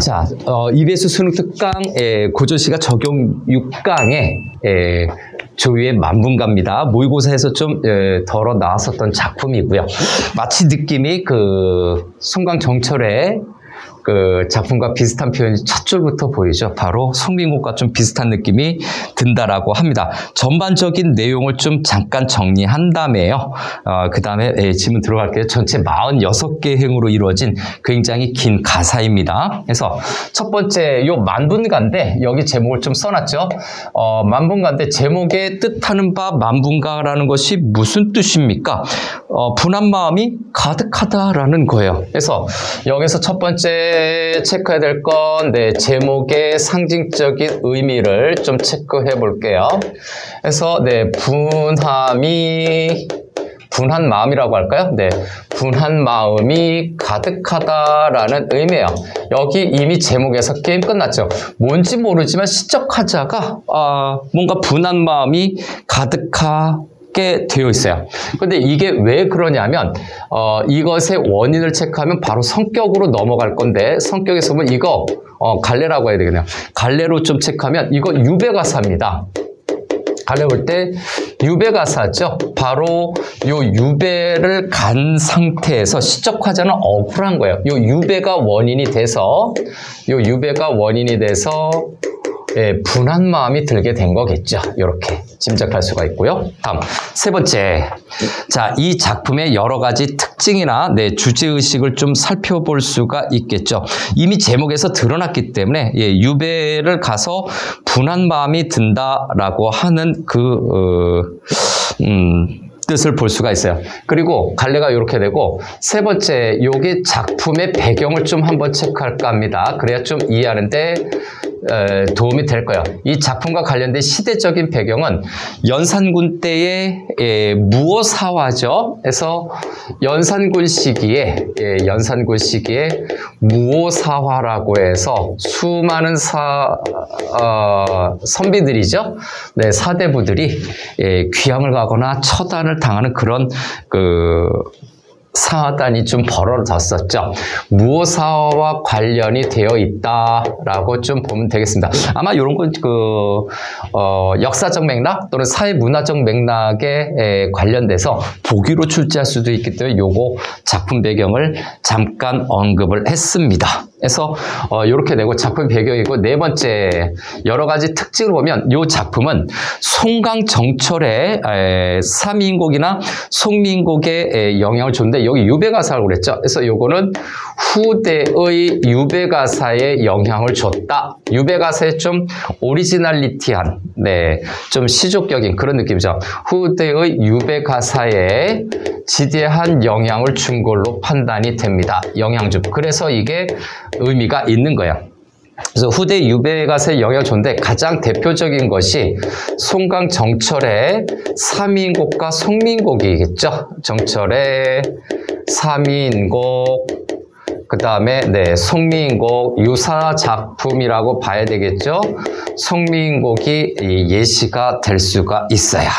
자, EBS 수능 특강 고조시가 적용 6강의 조유의 만분가입니다. 모의고사에서 좀 덜어 나왔었던 작품이고요. 마치 느낌이 그 송강정철의 그 작품과 비슷한 표현이 첫 줄부터 보이죠. 바로 송민곡과 좀 비슷한 느낌이 든다라고 합니다. 전반적인 내용을 좀 잠깐 정리한 다음에요. 그 다음에 질문 들어갈게요. 전체 46개 행으로 이루어진 굉장히 긴 가사입니다. 그래서 첫 번째 요 만분가인데 여기 제목을 좀 써놨죠. 만분가인데 제목에 뜻하는 바 만분가라는 것이 무슨 뜻입니까? 분한 마음이 가득하다라는 거예요. 그래서 여기서 첫 번째 체크해야 될 건 제목의 상징적인 의미를 좀 체크해 볼게요. 그래서 분한 마음이라고 할까요? 분한 마음이 가득하다라는 의미예요. 여기 이미 제목에서 게임 끝났죠. 뭔지 모르지만 시적 화자가 뭔가 분한 마음이 가득하게 되어 있어요. 근데 이게 왜 그러냐면 이것의 원인을 체크하면 바로 성격으로 넘어갈 건데 성격에서 보면 이거 갈래라고 해야 되겠네요. 갈래로 좀 체크하면 이거 유배가사입니다. 갈래 볼 때 유배가사죠. 바로 요 유배를 간 상태에서 시적 화자는 억울한 거예요. 요 유배가 원인이 돼서 분한 마음이 들게 된 거겠죠. 이렇게 짐작할 수가 있고요. 다음 세 번째, 자, 이 작품의 여러 가지 특징이나 주제의식을 좀 살펴볼 수가 있겠죠. 이미 제목에서 드러났기 때문에 유배를 가서 분한 마음이 든다라고 하는 뜻을 볼 수가 있어요. 그리고 갈래가 이렇게 되고 세 번째, 요게 작품의 배경을 좀 한번 체크할까 합니다. 그래야 좀 이해하는데 도움이 될 거예요. 이 작품과 관련된 시대적인 배경은 연산군 때의 무오사화죠. 그래서 연산군 시기에 무오사화라고 해서 수많은 선비들이죠. 사대부들이 귀양을 가거나 처단을 당하는 그런 사단이 좀 벌어졌었죠. 무오사화와 관련이 되어 있다라고 좀 보면 되겠습니다. 아마 이런 건 역사적 맥락 또는 사회문화적 맥락에 관련돼서 보기로 출제할 수도 있기 때문에 요거 작품 배경을 잠깐 언급을 했습니다. 그래서 이렇게 되고 작품 배경이고 네 번째, 여러 가지 특징을 보면 이 작품은 송강정철의 삼인곡이나 송민곡의 영향을 줬는데 여기 유배가사라고 그랬죠. 그래서 요거는 후대의 유배가사에 영향을 줬다. 유배가사에 좀 오리지널리티한, 좀 시족적인 그런 느낌이죠. 후대의 유배가사에 지대한 영향을 준 걸로 판단이 됩니다. 영향주. 그래서 이게 의미가 있는 거예요. 그래서 후대 유배가사에 영향을 줬는데 가장 대표적인 것이 송강정철의 삼인곡과 송민곡이겠죠. 정철의 삼인곡, 그 다음에 송민곡 유사 작품이라고 봐야 되겠죠. 송민곡이 예시가 될 수가 있어요.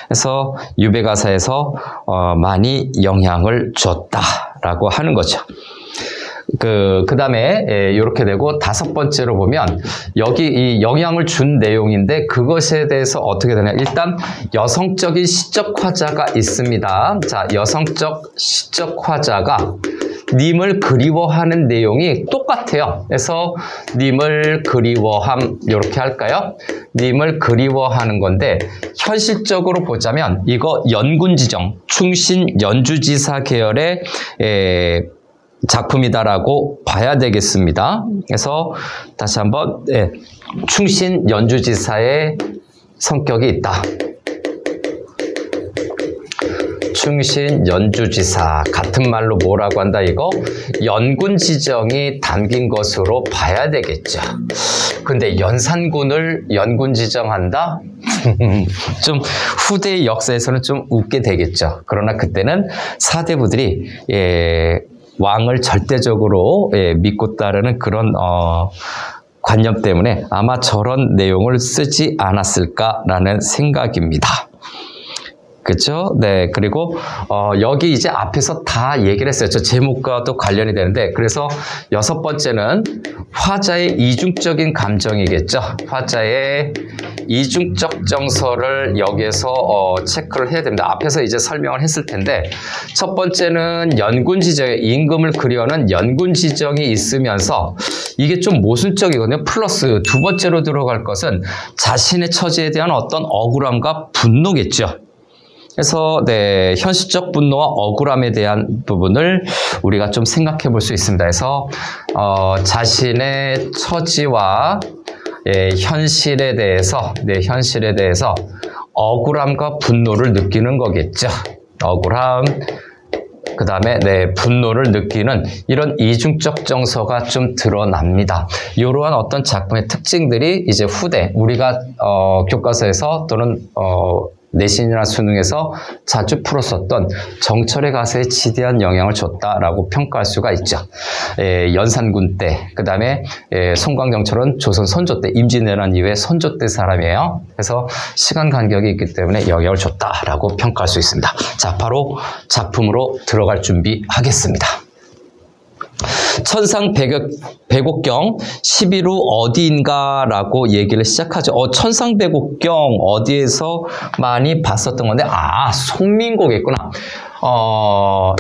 그래서 유배가사에서 많이 영향을 줬다라고 하는 거죠. 그 다음에 이렇게 되고 다섯 번째로 보면 여기 이 영향을 준 내용인데 그것에 대해서 어떻게 되냐. 일단 여성적인 시적 화자가 있습니다. 자, 여성적 시적 화자가 님을 그리워하는 내용이 똑같아요. 그래서 님을 그리워함 이렇게 할까요? 님을 그리워하는 건데 현실적으로 보자면 이거 연군지정 충신 연주지사 계열의 작품이다라고 봐야 되겠습니다. 그래서 다시 한번 충신 연주지사의 성격이 있다. 충신 연주지사 같은 말로 뭐라고 한다 이거? 연군 지정이 담긴 것으로 봐야 되겠죠. 근데 연산군을 연군 지정한다? 좀 후대의 역사에서는 좀 웃게 되겠죠. 그러나 그때는 사대부들이 왕을 절대적으로 믿고 따르는 그런 관념 때문에 아마 저런 내용을 쓰지 않았을까라는 생각입니다. 그렇죠? 네. 그리고 여기 이제 앞에서 다 얘기를 했어요. 저 제목과도 관련이 되는데, 그래서 6번째는 화자의 이중적인 감정이겠죠. 화자의 이중적 정서를 여기에서 체크를 해야 됩니다. 앞에서 이제 설명을 했을 텐데, 첫 번째는 연군지정에 임금을 그리워하는 연군지정이 있으면서 이게 좀 모순적이거든요. 플러스 두 번째로 들어갈 것은 자신의 처지에 대한 어떤 억울함과 분노겠죠. 그래서 네, 현실적 분노와 억울함에 대한 부분을 우리가 좀 생각해 볼 수 있습니다. 그래서 자신의 처지와 현실에 대해서 억울함과 분노를 느끼는 거겠죠. 억울함, 그 다음에 분노를 느끼는 이런 이중적 정서가 좀 드러납니다. 이러한 어떤 작품의 특징들이 이제 후대 우리가 교과서에서 또는 내신이나 수능에서 자주 풀었었던 정철의 가세에 지대한 영향을 줬다라고 평가할 수가 있죠. 연산군 때, 그 다음에 송광정철은 조선 선조 때, 임진왜란 이후에 선조 때 사람이에요. 그래서 시간 간격이 있기 때문에 영향을 줬다라고 평가할 수 있습니다. 자, 바로 작품으로 들어갈 준비하겠습니다. 천상 백옥경 11호 어디인가라고 얘기를 시작하죠. 천상 백옥경 어디에서 많이 봤었던 건데, 송민고겠구나.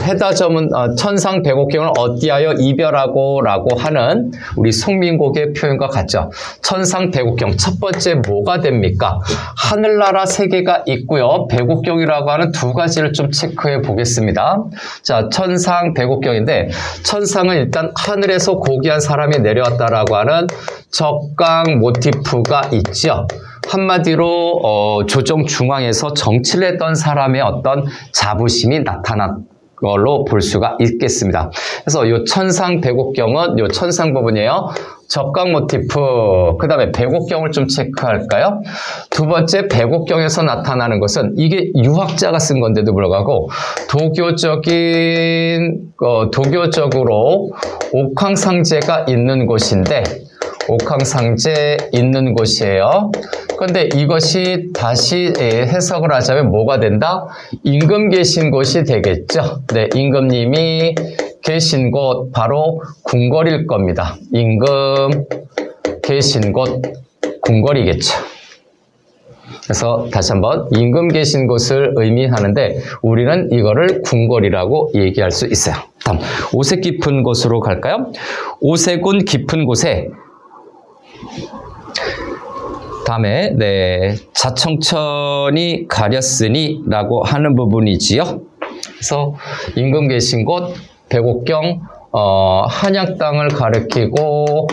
해다점은 천상 백옥경을 어디하여 이별하고 라고 하는 우리 송민곡의 표현과 같죠. 천상 백옥경 첫 번째 뭐가 됩니까? 하늘나라 세 개가 있고요. 백옥경이라고 하는 두 가지를 좀 체크해 보겠습니다. 자, 천상 백옥경인데, 천상은 일단 하늘에서 고귀한 사람이 내려왔다라고 하는 적강 모티프가 있죠. 한마디로 조정 중앙에서 정치를 했던 사람의 어떤 자부심이 나타난 걸로 볼 수가 있겠습니다. 그래서 이 천상 백옥경은 이 천상 부분이에요. 적강 모티프, 그 다음에 백옥경을 좀 체크할까요? 두 번째, 백옥경에서 나타나는 것은 이게 유학자가 쓴 건데도 불구하고 도교적으로 옥황상제가 있는 곳인데, 옥황상제 있는 곳이에요. 그런데 이것이 다시 해석을 하자면 뭐가 된다? 임금 계신 곳이 되겠죠. 네, 임금님이 계신 곳 바로 궁궐일 겁니다. 임금 계신 곳 궁궐이겠죠. 그래서 다시 한번 임금 계신 곳을 의미하는데 우리는 이거를 궁궐이라고 얘기할 수 있어요. 다음, 오색 깊은 곳으로 갈까요? 오색은 깊은 곳에 다음에 자청천이 가렸으니 라고 하는 부분이지요. 그래서 임금 계신 곳 백옥경 한양 땅을 가리키고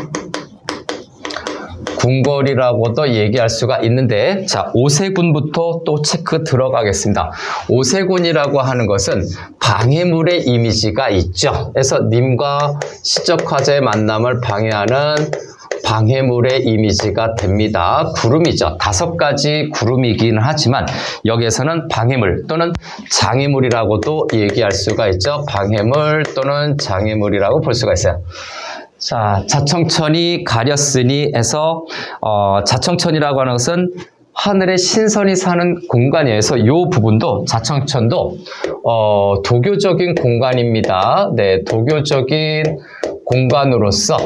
궁궐이라고도 얘기할 수가 있는데, 자, 오세군부터 또 체크 들어가겠습니다. 오세군이라고 하는 것은 방해물의 이미지가 있죠. 그래서 님과 시적화자의 만남을 방해하는 방해물의 이미지가 됩니다. 구름이죠. 5가지 구름이긴 하지만 여기에서는 방해물 또는 장애물이라고도 얘기할 수가 있죠. 방해물 또는 장애물이라고 볼 수가 있어요. 자, 자청천이 가렸으니 해서 자청천이라고 하는 것은 하늘에 신선이 사는 공간이에요. 그래서 이 부분도 자청천도 도교적인 공간입니다. 네, 도교적인 공간으로서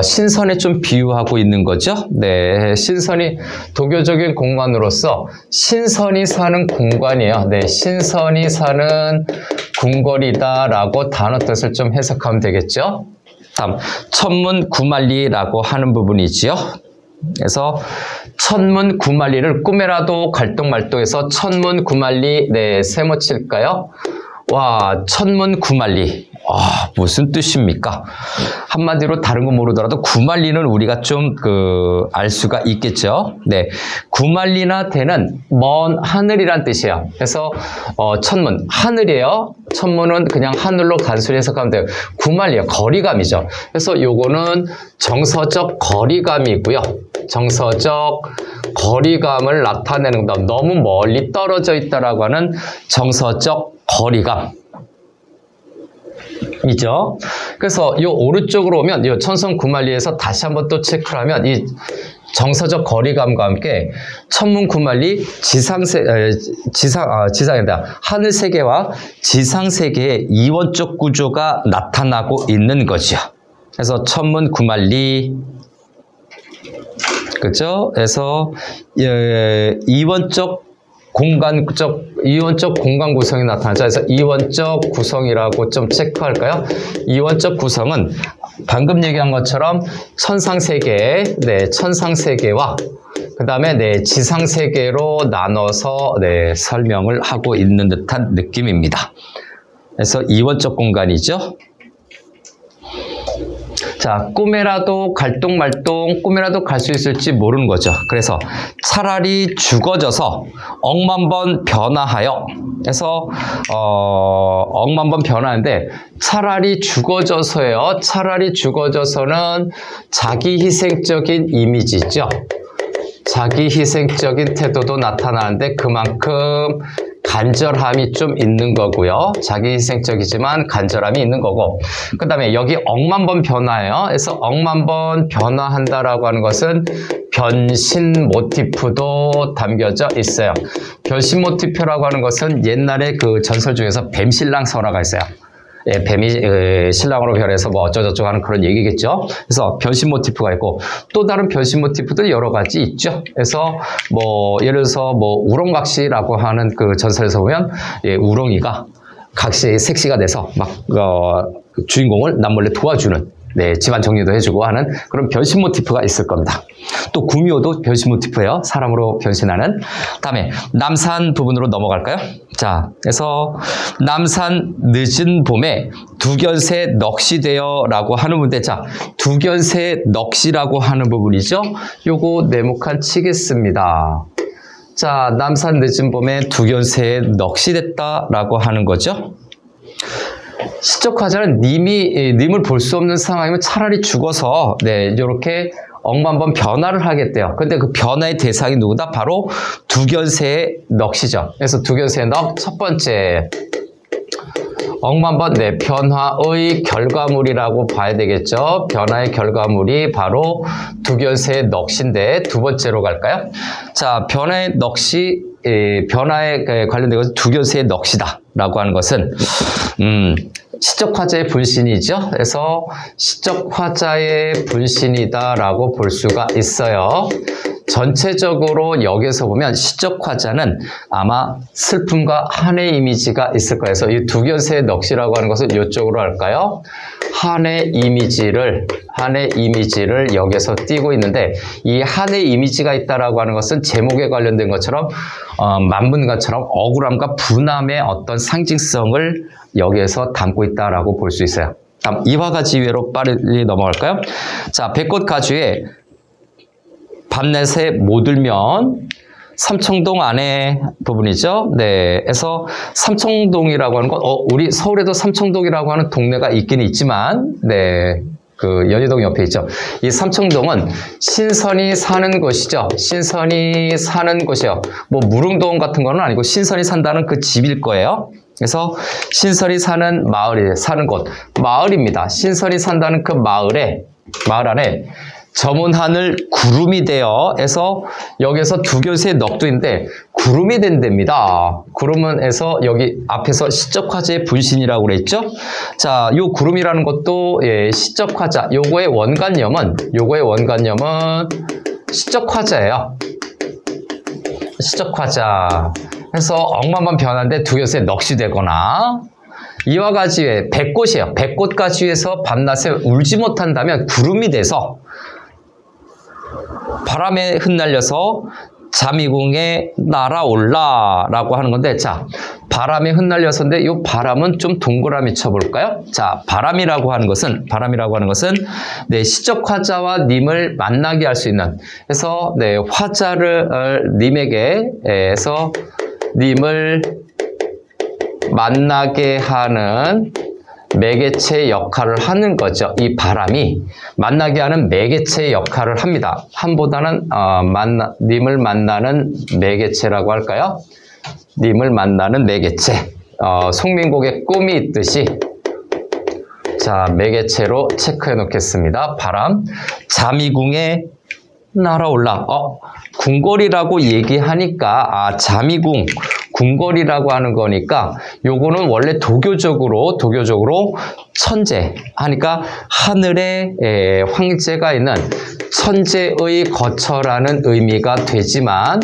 신선에 좀 비유하고 있는 거죠. 네, 신선이 도교적인 공간으로서 신선이 사는 공간이에요. 네, 신선이 사는 궁궐이다라고 단어 뜻을 좀 해석하면 되겠죠. 다음, 천문구만리라고 하는 부분이지요. 그래서 천문구만리를 꿈에라도 갈등말동해서 천문구만리, 네, 세모칠까요? 와, 천문구만리. 무슨 뜻입니까? 한마디로 다른 거 모르더라도 구만리는 우리가 좀 알 수가 있겠죠. 네, 구만리나 대는 먼 하늘이란 뜻이에요. 그래서 천문, 하늘이에요. 천문은 그냥 하늘로 단순히 해석하면 돼요. 구만리요, 거리감이죠. 그래서 요거는 정서적 거리감이고요. 정서적 거리감을 나타내는 겁니다. 너무 멀리 떨어져 있다라고 하는 정서적 거리감. 이죠. 그래서 이 오른쪽으로 오면 이 천성구만리에서 다시 한번 또 체크를 하면 이 정서적 거리감과 함께 천문구만리 지상이다. 하늘 세계와 지상 세계의 이원적 구조가 나타나고 있는 거죠. 그래서 천문구만리, 그죠? 그래서 이원적 공간 구성이 나타나죠. 그래서 이원적 구성이라고 좀 체크할까요? 이원적 구성은 방금 얘기한 것처럼 천상세계, 네, 천상세계와 그 다음에 네, 지상세계로 나눠서 네, 설명을 하고 있는 듯한 느낌입니다. 그래서 이원적 공간이죠. 자, 꿈에라도 갈똥말똥, 꿈에라도 갈 수 있을지 모르는 거죠. 그래서 차라리 죽어져서 억만 번 변화하여, 그래서 억만 번 변화하는데 차라리 죽어져서요. 차라리 죽어져서는 자기 희생적인 이미지죠. 자기 희생적인 태도도 나타나는데 그만큼 간절함이 좀 있는 거고요. 자기 희생적이지만 간절함이 있는 거고, 그 다음에 여기 억만 번 변화예요. 그래서 억만 번 변화한다라고 하는 것은 변신 모티프도 담겨져 있어요. 변신 모티프라고 하는 것은 옛날에 그 전설 중에서 뱀신랑 설화가 있어요. 예, 뱀이 신랑으로 변해서 뭐 어쩌저쩌고 하는 그런 얘기겠죠. 그래서 변신 모티프가 있고 또 다른 변신 모티프들 여러 가지 있죠. 그래서 뭐 예를 들어서 뭐 우렁각시라고 하는 그 전설에서 보면 예, 우렁이가 각시 색시가 돼서 막 주인공을 남몰래 도와주는, 네, 집안 정리도 해주고 하는 그런 변신 모티프가 있을 겁니다. 또 구미호도 변신 모티프예요. 사람으로 변신하는. 다음에 남산 부분으로 넘어갈까요? 자, 그래서 남산 늦은 봄에 두견새 넋이되어 라고 하는 부분인데, 자, 두견새 넋이라고 하는 부분이죠. 요거 네모칸 치겠습니다. 자, 남산 늦은 봄에 두견새의 넋이 됐다라고 하는 거죠. 시적 화자는 님을 볼 수 없는 상황이면 차라리 죽어서 네, 이렇게 억만 번 변화를 하겠대요. 근데 그 변화의 대상이 누구다? 바로 두견새의 넋이죠. 그래서 두견새의 넋 첫 번째, 억만 번 네, 변화의 결과물이라고 봐야 되겠죠. 변화의 결과물이 바로 두견새의 넋인데 두 번째로 갈까요? 자, 변화의 넋이 변화에 관련된 것은 두견새의 넋이다 라고 하는 것은 시적 화자의 분신이죠. 그래서 시적 화자의 분신이다 라고 볼 수가 있어요. 전체적으로 여기서 보면 시적 화자는 아마 슬픔과 한의 이미지가 있을 거예요. 그래서 이 두견새의 넋이라고 하는 것은 이쪽으로 할까요? 한의 이미지를 여기서 띄고 있는데, 이 한의 이미지가 있다라고 하는 것은 제목에 관련된 것처럼 만문가처럼 억울함과 분함의 어떤 상징성을 여기에서 담고 있다라고 볼 수 있어요. 다음 이화가지위로 빠르게 넘어갈까요? 자, 백꽃가주에 밤낮에 못 울면 삼청동 안에 부분이죠. 네, 그래서 삼청동이라고 하는 건 우리 서울에도 삼청동이라고 하는 동네가 있긴 있지만, 네, 그 연희동 옆에 있죠. 이 삼청동은 신선이 사는 곳이죠. 신선이 사는 곳이에요. 뭐 무릉도원 같은 거는 아니고 신선이 산다는 그 집일 거예요. 그래서 신선이 사는 마을이 사는 곳, 마을입니다. 신선이 산다는 그 마을 안에 저문 하늘 구름이 되어 해서 여기서 두견새의 넋도 있는데 구름이 된답니다. 구름은 해서 여기 앞에서 시적 화자의 분신이라고 그랬죠. 자, 요 구름이라는 것도 예, 시적 화자. 요거의 원관념은 시적 화자예요. 시적 화자. 해서 억만 번 변하는데 두견새의 넋이 되거나, 이화가지회 백꽃이에요. 백꽃가지회에서 밤낮에 울지 못한다면 구름이 돼서 바람에 흩날려서 자미궁에 날아올라 라고 하는 건데, 자, 바람에 흩날려서인데 이 바람은 좀 동그라미 쳐볼까요? 자, 바람이라고 하는 것은 네, 시적 화자와 님을 만나게 할 수 있는, 그래서 네, 화자를 님에게 해서 님을 만나게 하는 매개체 역할을 하는 거죠. 이 바람이 만나게 하는 매개체 역할을 합니다. 함보다는 님을 만나는 매개체라고 할까요? 님을 만나는 매개체. 송민곡의 꿈이 있듯이, 자, 매개체로 체크해 놓겠습니다. 바람. 자미궁에 날아올라. 궁궐이라고 얘기하니까 자미궁, 궁궐이라고 하는 거니까 요거는 원래 도교적으로 천재 하니까 하늘에 황제가 있는 천재의 거처라는 의미가 되지만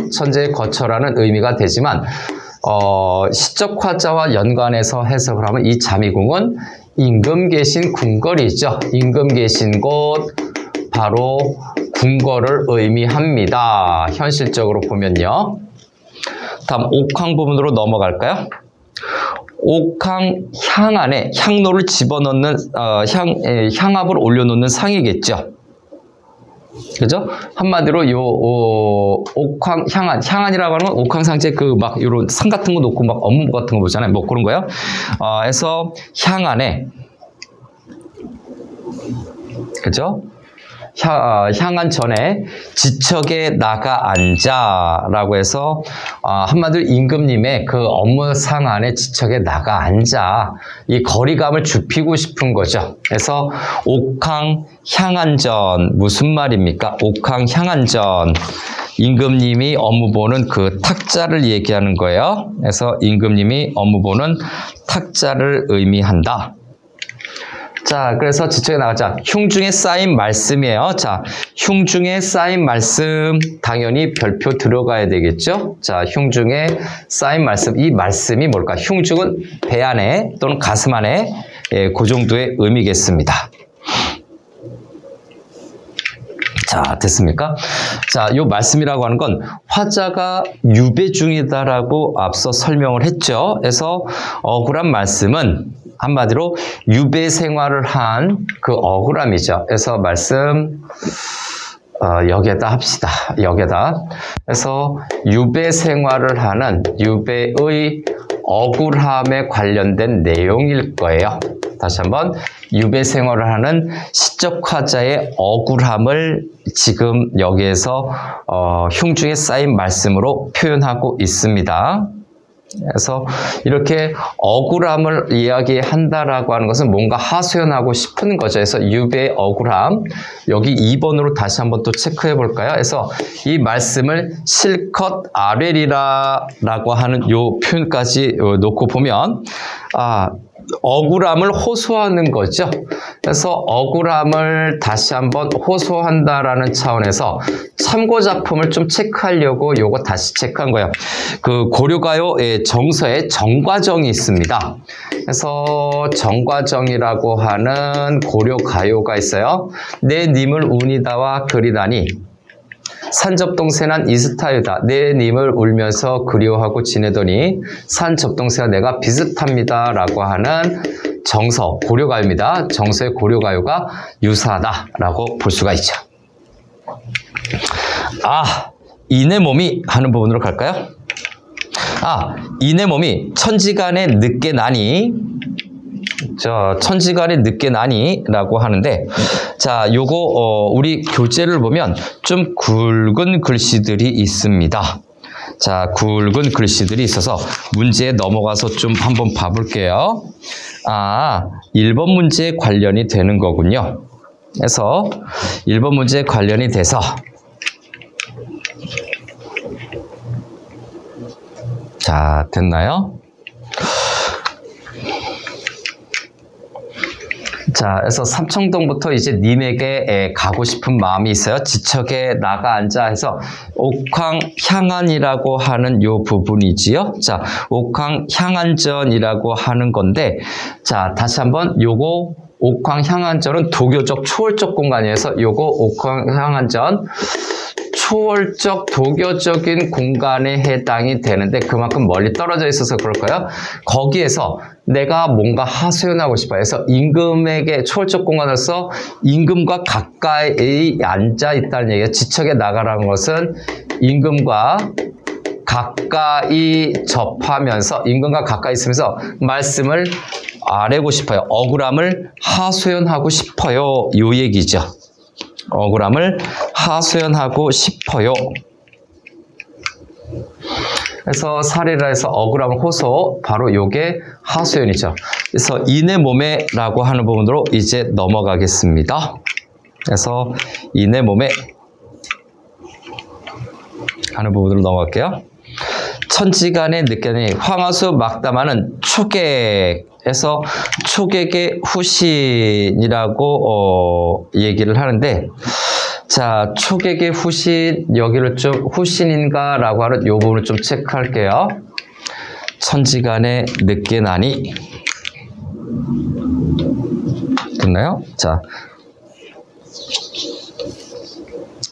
시적 화자와 연관해서 해석을 하면 이 자미궁은 임금 계신 궁궐이죠. 임금 계신 곳 바로 궁궐을 의미합니다. 현실적으로 보면요. 다음 옥황 부분으로 넘어갈까요? 옥황 향 안에 향로를 집어넣는 향압을 올려놓는 상이겠죠. 그죠? 한마디로 요 옥황 향안이라고 하는 건 옥황 상제 그 막 요런 상 같은 거 놓고 막 업무 같은 거 보잖아요. 뭐 그런 거요. 해서 향 안에 그죠? 향한 전에 지척에 나가 앉아라고 해서 한마디로 임금님의 그 업무상 안에 지척에 나가 앉아 이 거리감을 좁히고 싶은 거죠. 그래서 옥황 향한전 무슨 말입니까? 옥황 향한전 임금님이 업무 보는 그 탁자를 얘기하는 거예요. 그래서 임금님이 업무 보는 탁자를 의미한다. 자, 그래서 지척에 나가자. 흉중에 쌓인 말씀이에요. 자, 흉중에 쌓인 말씀 당연히 별표 들어가야 되겠죠. 자, 흉중에 쌓인 말씀. 이 말씀이 뭘까? 흉중은 배 안에 또는 가슴 안에 그 정도의 의미겠습니다. 자, 됐습니까? 자, 요 말씀이라고 하는 건 화자가 유배 중이다라고 앞서 설명을 했죠. 그래서 억울한 말씀은 한마디로 유배 생활을 한 그 억울함이죠. 그래서 말씀 여기에다 합시다. 여기에다. 그래서 유배 생활을 하는 유배의 억울함에 관련된 내용일 거예요. 다시 한번 유배 생활을 하는 시적 화자의 억울함을 지금 여기에서 흉중에 쌓인 말씀으로 표현하고 있습니다. 그래서 이렇게 억울함을 이야기한다라고 하는 것은 뭔가 하소연하고 싶은 거죠. 그래서 유배의 억울함 여기 2번으로 다시 한번 또 체크해 볼까요? 그래서 이 말씀을 실컷 아뢰리라라고 하는 요 표현까지 놓고 보면 억울함을 호소하는 거죠. 그래서 억울함을 다시 한번 호소한다라는 차원에서 참고 작품을 좀 체크하려고 요거 다시 체크한 거예요. 그 고려가요 정서에 정과정이 있습니다. 그래서 정과정이라고 하는 고려가요가 있어요. 내 님을 운이다와 그리다니 산접동새난 이스타유다. 내 님을 울면서 그리워하고 지내더니 산접동새와 내가 비슷합니다. 라고 하는 정서, 고려가요입니다. 정서의 고려가요가 유사하다라고 볼 수가 있죠. 이내 몸이 하는 부분으로 갈까요? 이내 몸이 천지간에 늦게 나니 천지간에 늦게 나니라고 하는데 자, 요거 우리 교재를 보면 좀 굵은 글씨들이 있습니다. 자, 굵은 글씨들이 있어서 문제에 넘어가서 좀 한번 봐볼게요. 1번 문제에 관련이 되는 거군요. 그래서 1번 문제에 관련이 돼서 자, 됐나요? 자, 그래서 삼청동부터 이제 님에게 가고 싶은 마음이 있어요. 지척에 나가 앉아 해서 옥황 향안이라고 하는 요 부분이지요. 자, 옥황 향안전이라고 하는 건데, 자, 다시 한번 요거 옥황 향안전은 도교적 초월적 공간이어서 요거 옥황 향안전 초월적 도교적인 공간에 해당이 되는데 그만큼 멀리 떨어져 있어서 그럴까요? 거기에서 내가 뭔가 하소연하고 싶어요. 그래서 임금에게 초월적 공간으로서 임금과 가까이 앉아 있다는 얘기예요. 지척에 나가라는 것은 임금과 가까이 접하면서 임금과 가까이 있으면서 말씀을 아뢰고 싶어요. 억울함을 하소연하고 싶어요. 요 얘기죠. 억울함을 하소연하고 싶어요. 그래서 사례라 해서 억울함을 호소, 바로 요게 하소연이죠. 그래서 이내 몸에라고 하는 부분으로 이제 넘어가겠습니다. 그래서 이내 몸에 하는 부분으로 넘어갈게요. 천지간의 느껴니 황화수 막담하는 초객에서 초객의 후신이라고 얘기를 하는데, 자, 초객의 후신, 여기를 좀 후신인가라고 하는 요 부분을 좀 체크할게요. 천지간의 느껴나니 됐나요? 자,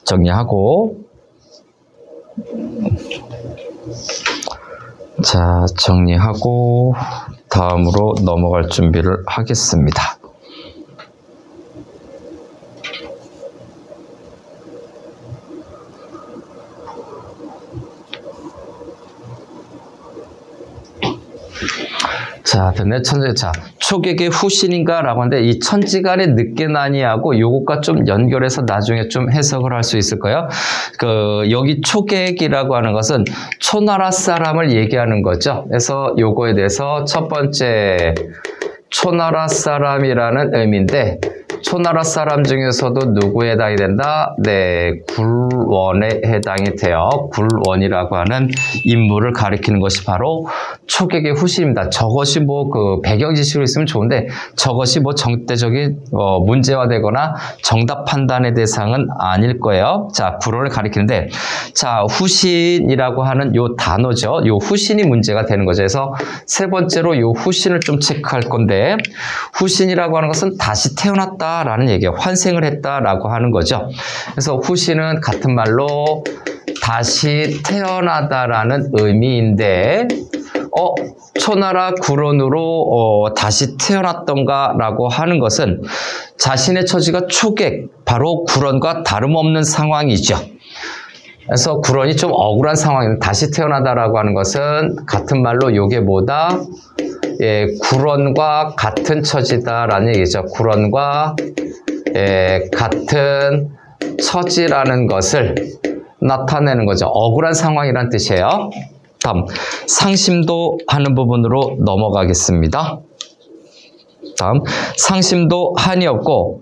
정리하고, 자, 정리하고 다음으로 넘어갈 준비를 하겠습니다. 자, 됐네. 자, 초객의 후신인가? 라고 하는데, 이 천지간의 늦게나니하고 요것과 좀 연결해서 나중에 좀 해석을 할 수 있을 거예요. 여기 초객이라고 하는 것은 초나라 사람을 얘기하는 거죠. 그래서 요거에 대해서 첫 번째, 초나라 사람이라는 의미인데, 초나라 사람 중에서도 누구에 해당이 된다? 네, 굴원에 해당이 돼요. 굴원이라고 하는 인물을 가리키는 것이 바로 초객의 후신입니다. 저것이 뭐 배경 지식으로 있으면 좋은데, 저것이 뭐 절대적인 문제화되거나 정답 판단의 대상은 아닐 거예요. 자, 굴원을 가리키는데, 자, 후신이라고 하는 요 단어죠. 요 후신이 문제가 되는 거죠. 그래서 세 번째로 요 후신을 좀 체크할 건데, 후신이라고 하는 것은 다시 태어났다라는 얘기예요. 환생을 했다라고 하는 거죠. 그래서 후신은 같은 말로 다시 태어나다라는 의미인데, 초나라 굴원으로 다시 태어났던가라고 하는 것은 자신의 처지가 초객, 바로 굴원과 다름없는 상황이죠. 그래서 굴원이 좀 억울한 상황인데 다시 태어나다라고 하는 것은 같은 말로 요게 뭐다? 예, 굴원과 같은 처지다라는 얘기죠. 굴원과 같은 처지라는 것을 나타내는 거죠. 억울한 상황이란 뜻이에요. 다음, 상심도 하는 부분으로 넘어가겠습니다. 다음, 상심도 한이 없고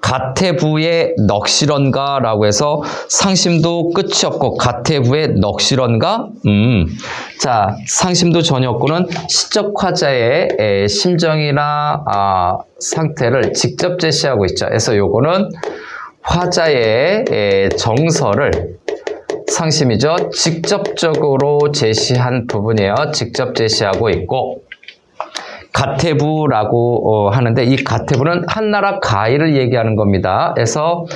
가태부의 넋이런가 라고 해서 상심도 끝이 없고 가태부의 넋이런가? 자, 상심도 전혀 없고는 시적 화자의 심정이나 상태를 직접 제시하고 있죠. 그래서 요거는 화자의 정서를 상심이죠. 직접적으로 제시한 부분이에요. 직접 제시하고 있고, 가태부라고 하는데 이 가태부는 한나라 가희를 얘기하는 겁니다. 그래서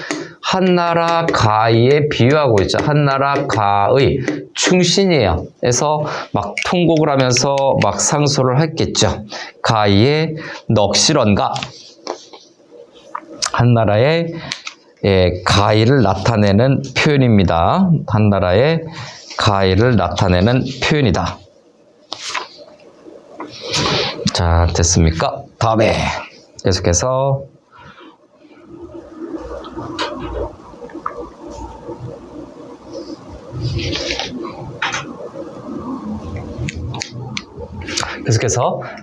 한나라 가희에 비유하고 있죠. 한나라 가의 충신이에요. 그래서 막 통곡을 하면서 막 상소를 했겠죠. 가희의 넋이런가? 한나라의 가희를 나타내는 표현입니다. 한나라의 가희를 나타내는 표현이다. 자, 됐습니까? 다음에 계속해서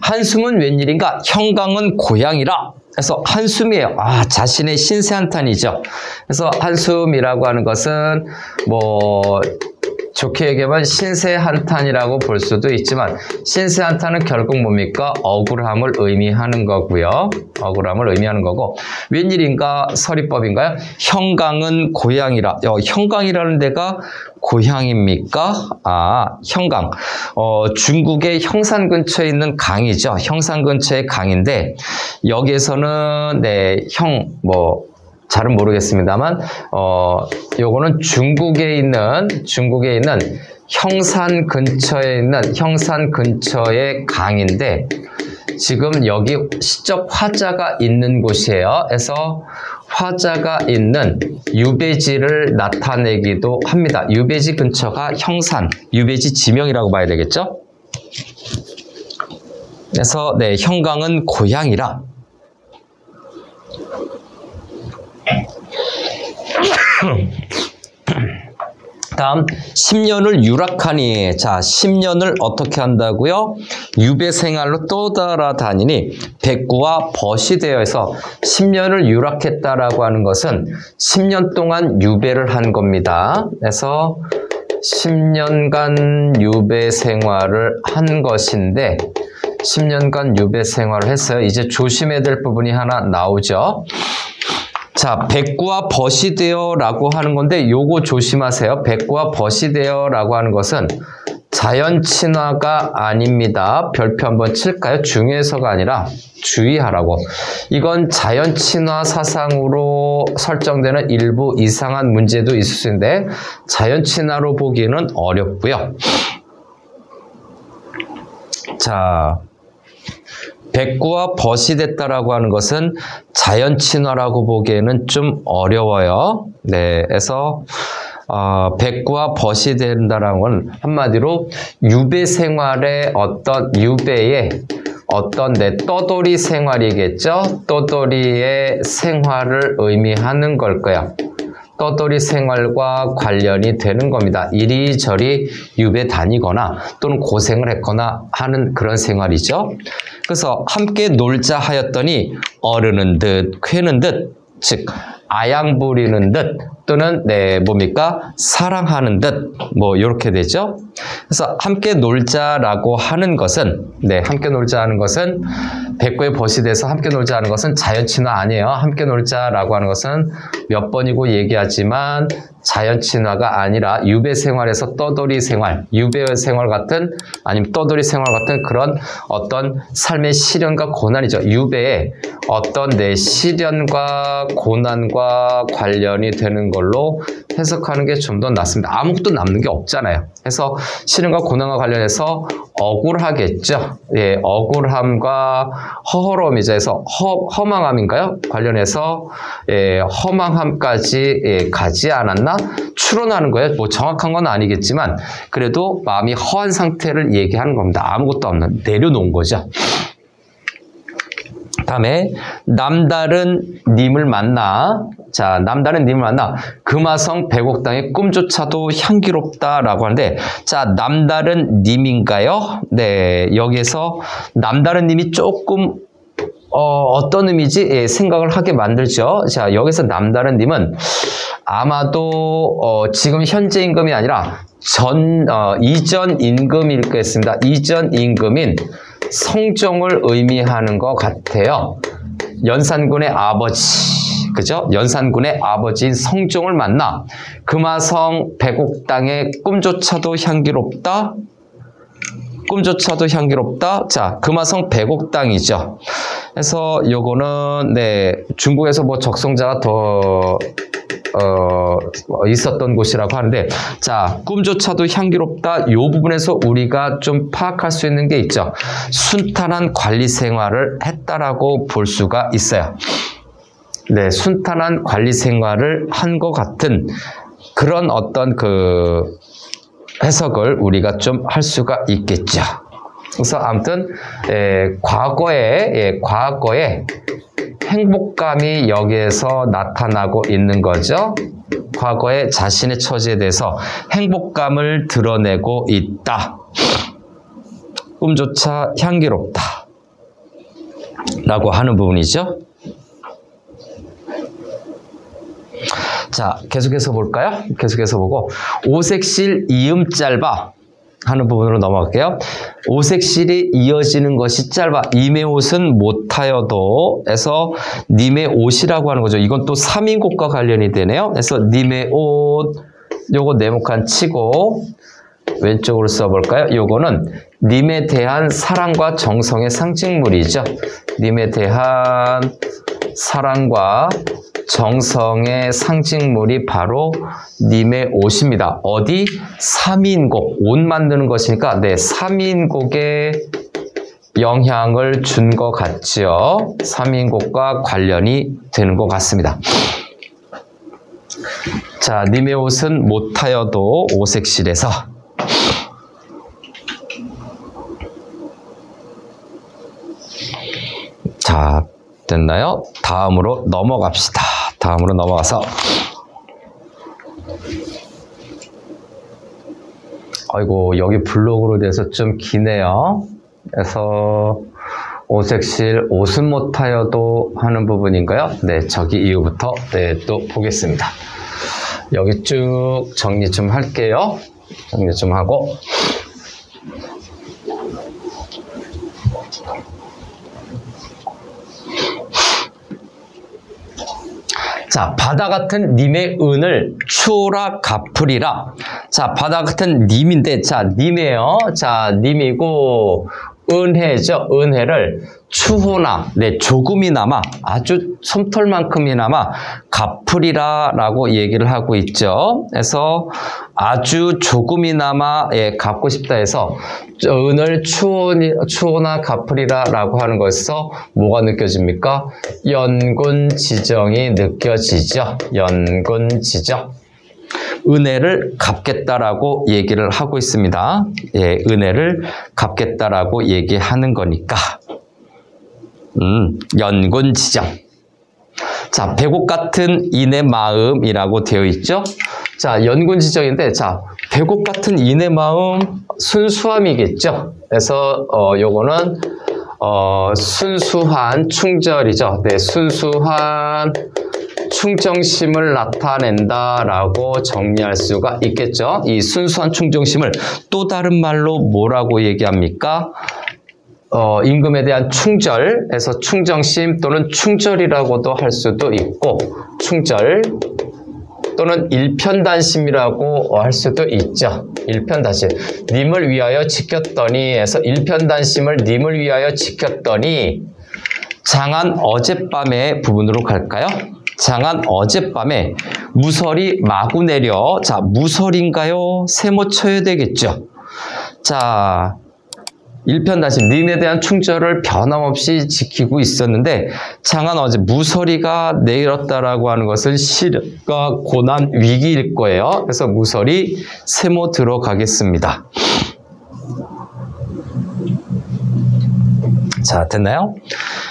한숨은 웬일인가? 형강은 고향이라. 그래서 한숨이에요. 자신의 신세 한탄이죠. 그래서 한숨이라고 하는 것은 뭐 좋게 얘기하면 신세 한탄이라고 볼 수도 있지만, 신세 한탄은 결국 뭡니까? 억울함을 의미하는 거고요. 억울함을 의미하는 거고, 웬일인가 서리법인가요? 형강은 고향이라. 형강이라는 데가 고향입니까? 형강. 중국의 형산 근처에 있는 강이죠. 형산 근처의 강인데, 여기에서는 잘은 모르겠습니다만, 요거는 중국에 있는 형산 근처의 강인데, 지금 여기 시적 화자가 있는 곳이에요. 그래서 화자가 있는 유배지를 나타내기도 합니다. 유배지 근처가 형산, 유배지 지명이라고 봐야 되겠죠? 그래서 형강은 고향이라. 다음, 10년을 유락하니. 자, 10년을 어떻게 한다고요? 유배 생활로 또 따라다니니 백구와 벗이 되어 있어 10년을 유락했다라고 하는 것은 10년 동안 유배를 한 겁니다. 그래서 10년간 유배 생활을 한 것인데 10년간 유배 생활을 했어요. 이제 조심해야 될 부분이 하나 나오죠. 자, 백구와 벗이 되어라고 하는 건데 요거 조심하세요. 백구와 벗이 되어라고 하는 것은 자연 친화가 아닙니다. 별표 한번 칠까요? 중요해서가 아니라 주의하라고. 이건 자연 친화 사상으로 설정되는 일부 이상한 문제도 있을 수 있는데 자연 친화로 보기에는 어렵고요. 자, 백구와 벗이 됐다라고 하는 것은 자연 친화라고 보기에는 좀 어려워요. 네, 그래서 백구와 벗이 된다라는 건 한마디로 유배 생활의 어떤 유배의 어떤 떠돌이 생활이겠죠. 떠돌이의 생활을 의미하는 걸 거예요. 떠돌이 생활과 관련이 되는 겁니다. 이리저리 유배 다니거나 또는 고생을 했거나 하는 그런 생활이죠. 그래서 함께 놀자 하였더니 어르는 듯 쾌는 듯, 즉 아양 부리는 듯 또는 뭡니까? 사랑하는 듯 뭐 이렇게 되죠. 그래서 함께 놀자라고 하는 것은 함께 놀자하는 것은 백구의 벗이 돼서 함께 놀자하는 것은 자연 친화 아니에요. 함께 놀자라고 하는 것은 몇 번이고 얘기하지만 자연 친화가 아니라 유배 생활에서 떠돌이 생활, 유배 생활 같은 아니면 떠돌이 생활 같은 그런 어떤 삶의 시련과 고난이죠. 유배의 어떤 시련과 고난과 관련이 되는 걸로 해석하는 게 좀 더 낫습니다. 아무것도 남는 게 없잖아요. 그래서 시련과 고난과 관련해서 억울하겠죠. 예, 억울함과 허허로움이죠. 그래서 허망함인가요? 관련해서 허망함까지 가지 않았나? 추론하는 거예요. 뭐 정확한 건 아니겠지만 그래도 마음이 허한 상태를 얘기하는 겁니다. 아무것도 없는 내려놓은 거죠. 다음에 남다른 님을 만나. 자, 남다른 님을 만나 금화성 백옥당의 꿈조차도 향기롭다라고 하는데, 자, 남다른 님인가요? 네, 여기에서 남다른 님이 조금 어떤 의미지? 생각을 하게 만들죠. 자, 여기서 남다른 님은 아마도 지금 현재 임금이 아니라 이전 임금일 것입니다. 이전 임금인 성종을 의미하는 것 같아요. 연산군의 아버지, 그죠? 연산군의 아버지인 성종을 만나 금화성 백옥당의 꿈조차도 향기롭다. 꿈조차도 향기롭다. 자, 금화성 백옥당이죠. 그래서 요거는 중국에서 뭐 적성자가 더 있었던 곳이라고 하는데, 자, 꿈조차도 향기롭다. 요 부분에서 우리가 좀 파악할 수 있는 게 있죠. 순탄한 관리 생활을 했다라고 볼 수가 있어요. 네, 순탄한 관리 생활을 한 것 같은 그런 어떤 해석을 우리가 좀 할 수가 있겠죠. 그래서 아무튼 과거에 행복감이 여기에서 나타나고 있는 거죠. 과거에 자신의 처지에 대해서 행복감을 드러내고 있다. 꿈조차 향기롭다 라고 하는 부분이죠. 자, 계속해서 볼까요? 계속해서 보고 오색실 이음 짧아 하는 부분으로 넘어갈게요. 오색실이 이어지는 것이 짧아. 님의 옷은 못하여도 해서 님의 옷이라고 하는 거죠. 이건 또 3인곡과 관련이 되네요. 그래서 님의 옷, 요거 네모칸 치고 왼쪽으로 써볼까요? 요거는 님에 대한 사랑과 정성의 상징물이죠. 님에 대한 사랑과 정성의 상징물이 바로 님의 옷입니다. 어디? 3인곡. 옷 만드는 것이니까 3인곡에 영향을 준 것 같죠. 3인곡과 관련이 되는 것 같습니다. 자, 님의 옷은 못하여도 오색실에서. 자, 됐나요? 다음으로 넘어갑시다. 다음으로 넘어가서 아이고, 여기 블록으로 돼서 좀 기네요. 그래서 오색실 옷은 못하여도 하는 부분인가요? 네, 저기 이후부터 또 보겠습니다. 여기 쭉 정리 좀 할게요. 정리 좀 하고. 자, 바다 같은 님의 은을 추호라 갚으리라. 자, 바다 같은 님인데, 자, 님이에요. 자, 님이고, 은혜죠. 은혜를 추호나, 네, 조금이나마, 아주 솜털만큼이나마 갚으리라 라고 얘기를 하고 있죠. 그래서 아주 조금이나마, 예, 갚고 싶다 해서 은을 추호나 갚으리라 라고 하는 것에서 뭐가 느껴집니까? 연군지정이 느껴지죠. 연군지정. 은혜를 갚겠다라고 얘기를 하고 있습니다. 예, 은혜를 갚겠다라고 얘기하는 거니까. 연군지정. 자, 배곡 같은 인의 마음이라고 되어 있죠. 자, 연군지정인데, 자, 배곡 같은 인의 마음 순수함이겠죠. 그래서 요거는 순수한 충절이죠. 네, 순수한 충정심을 나타낸다라고 정리할 수가 있겠죠. 이 순수한 충정심을 또 다른 말로 뭐라고 얘기합니까? 임금에 대한 충절에서 충정심 또는 충절이라고도 할 수도 있고, 충절 또는 일편단심이라고 할 수도 있죠. 일편단심. 님을 위하여 지켰더니 해서 일편단심을 님을 위하여 지켰더니, 장한 어젯밤의 부분으로 갈까요? 장한 어젯밤에 무설이 마구 내려. 자, 무설인가요? 세모 쳐야 되겠죠. 자, 일편단심, 님에 대한 충절을 변함없이 지키고 있었는데, 장한 어제 무설이가 내렸다라고 하는 것은 시련과 고난, 위기일 거예요. 그래서 무설이 세모 들어가겠습니다. 자, 됐나요?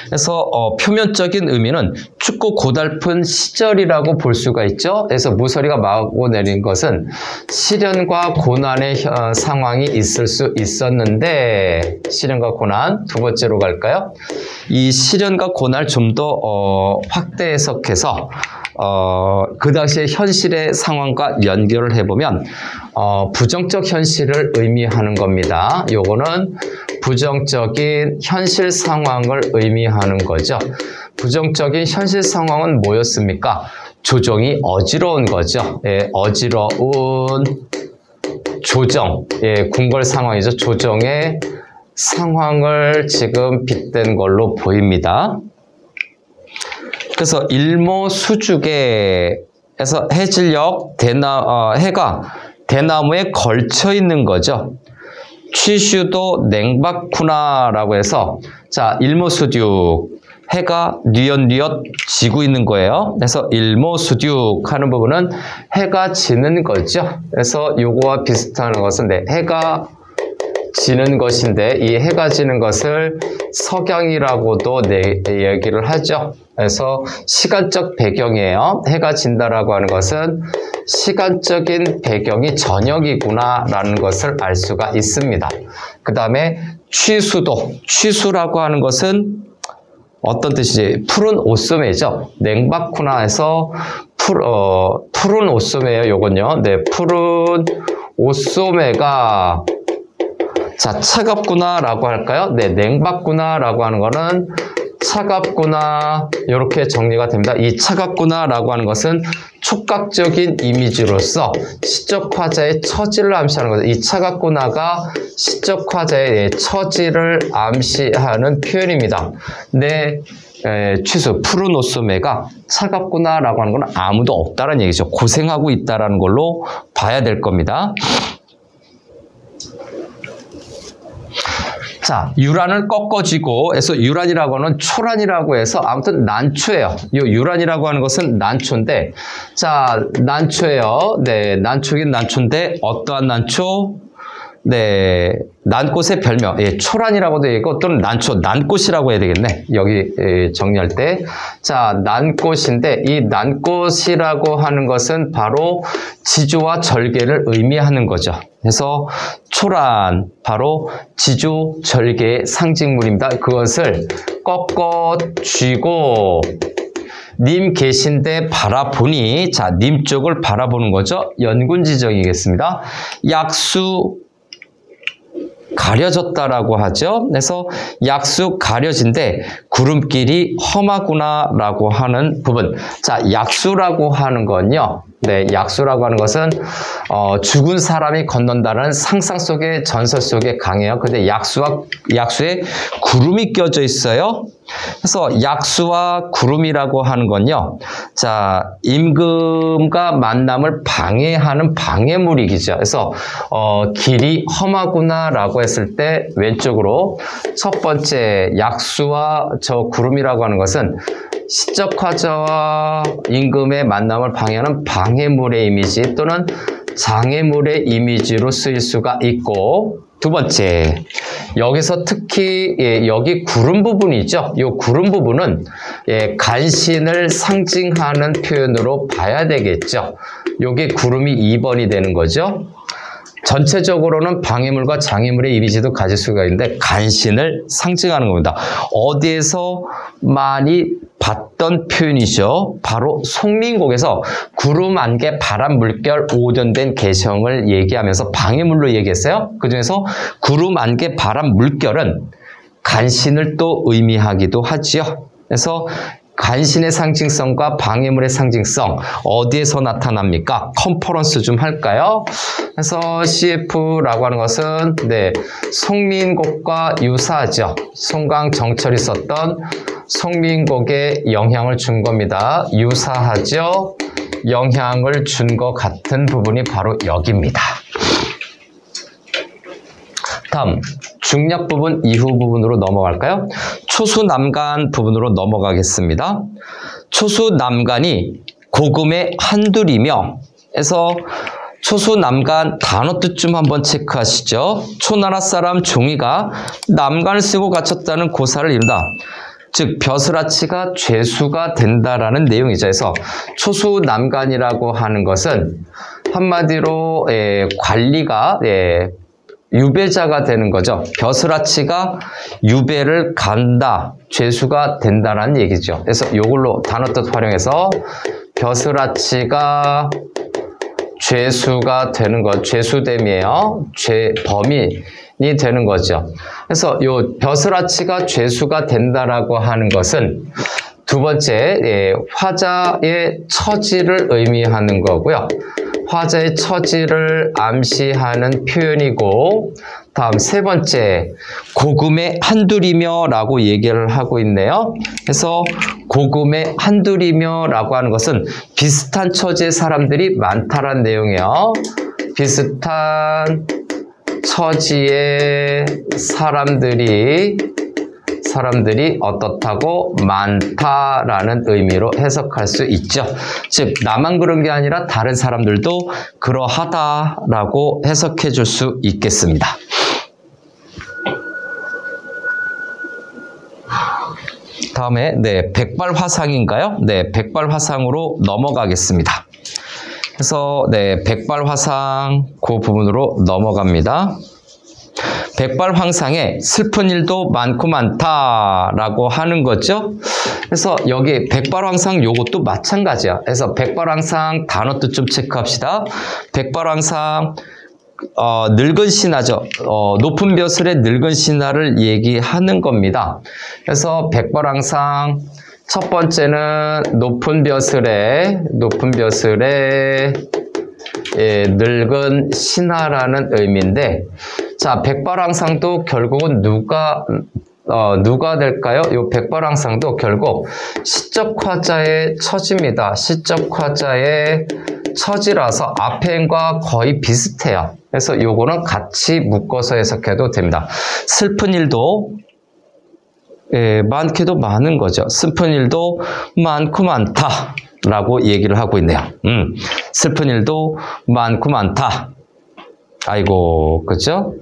그래서 표면적인 의미는 춥고 고달픈 시절이라고 볼 수가 있죠. 그래서 무설이가 마구 내린 것은 시련과 고난의 상황이 있을 수 있었는데, 시련과 고난 두 번째로 갈까요? 이 시련과 고난을 좀 더 확대 해석해서 그 당시의 현실의 상황과 연결을 해보면 부정적 현실을 의미하는 겁니다. 요거는 부정적인 현실 상황을 의미하는 거죠. 부정적인 현실 상황은 뭐였습니까? 조정이 어지러운 거죠. 예, 어지러운 조정, 예, 궁궐 상황이죠. 조정의 상황을 지금 빗댄 걸로 보입니다. 그래서 일모수죽에서 해질녘 해가 대나무에 걸쳐 있는 거죠. 취슈도 냉박구나라고 해서, 자, 일모수죽, 해가 뉘엿뉘엿 지고 있는 거예요. 그래서 일모수죽 하는 부분은 해가 지는 거죠. 그래서 요거와 비슷한 것은 해가 지는 것인데, 이 해가 지는 것을 석양이라고도 얘기를 하죠. 그래서 시간적 배경이에요. 해가 진다라고 하는 것은 시간적인 배경이 저녁이구나 라는 것을 알 수가 있습니다. 그 다음에 취수도, 취수라고 하는 것은 어떤 뜻이지? 푸른 옷소매죠. 냉박구나 해서 푸른 옷소매예요. 요건요. 네, 푸른 옷소매가, 자, 차갑구나 라고 할까요? 네, 냉박구나 라고 하는 거는 차갑구나, 이렇게 정리가 됩니다. 이 차갑구나 라고 하는 것은 촉각적인 이미지로서 시적 화자의 처지를 암시하는 거죠. 이 차갑구나가 시적 화자의 처지를 암시하는 표현입니다. 네, 취수, 푸른 옷소매가 차갑구나 라고 하는 건 아무도 없다는 얘기죠. 고생하고 있다는 걸로 봐야 될 겁니다. 자, 유란을 꺾어쥐고 해서 유란이라고 하는 초란이라고 해서 아무튼 난초예요. 이 유란이라고 하는 것은 난초인데, 자, 난초예요. 네, 난초긴 난초인데 어떠한 난초? 네, 난꽃의 별명, 예, 초란이라고도 얘기하고 또는 난초, 난꽃이라고 해야 되겠네. 여기 정리할 때, 자, 난꽃인데 이 난꽃이라고 하는 것은 바로 지조와 절개를 의미하는 거죠. 그래서 초란, 바로 지조, 절개의 상징물입니다. 그것을 꺾어 쥐고 님 계신데 바라보니, 자, 님 쪽을 바라보는 거죠. 연군지정이겠습니다. 약수 가려졌다라고 하죠. 그래서 약수 가려진데 구름길이 험하구나라고 하는 부분. 자, 약수라고 하는 건요. 네, 약수라고 하는 것은 죽은 사람이 건넌다는 상상 속의 전설 속에 강해요. 근데 약수에 구름이 껴져 있어요. 그래서 약수와 구름이라고 하는 건요. 자, 임금과 만남을 방해하는 방해물이죠. 그래서 길이 험하구나라고 했을 때 왼쪽으로 첫 번째 약수와 저 구름이라고 하는 것은 시적 화자와 임금의 만남을 방해하는 방해물의 이미지 또는 장애물의 이미지로 쓰일 수가 있고, 두 번째, 여기서 특히 여기 구름 부분이죠. 이 구름 부분은 간신을 상징하는 표현으로 봐야 되겠죠. 여기 구름이 2번이 되는 거죠. 전체적으로는 방해물과 장애물의 이미지도 가질 수가 있는데 간신을 상징하는 겁니다. 어디에서 많이 봤던 표현이죠. 바로 송민곡에서 구름 안개 바람 물결 오전된 개성을 얘기하면서 방해물로 얘기했어요. 그중에서 구름 안개 바람 물결은 간신을 또 의미하기도 하지요. 그래서 간신의 상징성과 방해물의 상징성 어디에서 나타납니까? 컨퍼런스 좀 할까요? 그래서 CF라고 하는 것은 송민곡과 유사하죠. 송강정철이 썼던 송민곡에 영향을 준 겁니다. 유사하죠. 영향을 준 것 같은 부분이 바로 여기입니다. 다음 중략 부분 이후 부분으로 넘어갈까요? 초수남간 부분으로 넘어가겠습니다. 초수남간이 고금의 한둘이며 해서 초수남간 단어 뜻 좀 한번 체크하시죠. 초나라 사람 종이가 남간을 쓰고 갇혔다는 고사를 이룬다. 즉 벼슬아치가 죄수가 된다라는 내용이죠. 그래서 초수남간이라고 하는 것은 한마디로 관리가 유배자가 되는 거죠. 벼슬아치가 유배를 간다, 죄수가 된다라는 얘기죠. 그래서 이걸로 단어 뜻 활용해서 벼슬아치가 죄수가 되는 것, 죄수됨이에요. 범인이 되는 거죠. 그래서 요 벼슬아치가 죄수가 된다라고 하는 것은 두 번째 화자의 처지를 의미하는 거고요. 화자의 처지를 암시하는 표현이고, 다음 세 번째 고금의 한둘이며 라고 얘기를 하고 있네요. 그래서 고금의 한둘이며 라고 하는 것은 비슷한 처지의 사람들이 많다라는 내용이에요. 비슷한 처지의 사람들이 어떻다고 많다라는 의미로 해석할 수 있죠. 즉 나만 그런 게 아니라 다른 사람들도 그러하다라고 해석해 줄 수 있겠습니다. 다음에 백발화상인가요? 백발화상으로 넘어가겠습니다. 그래서 백발화상 그 부분으로 넘어갑니다. 백발황상에 슬픈 일도 많고 많다라고 하는 거죠. 그래서 여기 백발황상 요것도 마찬가지야. 그래서 백발황상 단어 뜻 좀 체크합시다. 백발황상 늙은 신하죠. 높은 벼슬의 늙은 신하를 얘기하는 겁니다. 그래서 백발황상 첫 번째는 높은 벼슬의 늙은 신하라는 의미인데, 자, 백발황상도 결국은 누가 될까요? 이 백발황상도 결국 시적 화자의 처지입니다. 시적 화자의 처지라서 앞에과 거의 비슷해요. 그래서 요거는 같이 묶어서 해석해도 됩니다. 슬픈 일도 많게도 많은 거죠. 슬픈 일도 많고 많다 라고 얘기를 하고 있네요. 슬픈 일도 많고 많다. 아이고, 그죠?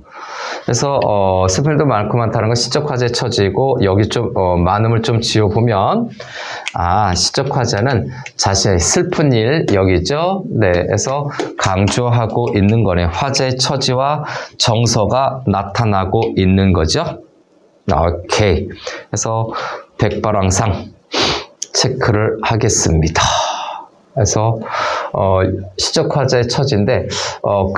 그래서 슬픈 일도 많고 많다는 건 시적 화자의 처지이고, 여기 좀 많음을 좀 지어보면 시적 화자는 자신의 슬픈 일 여기죠. 그래서 강조하고 있는 거네요. 화자의 처지와 정서가 나타나고 있는 거죠. 오케이. 그래서 백발황상 체크를 하겠습니다. 그래서 시적 화자의 처지인데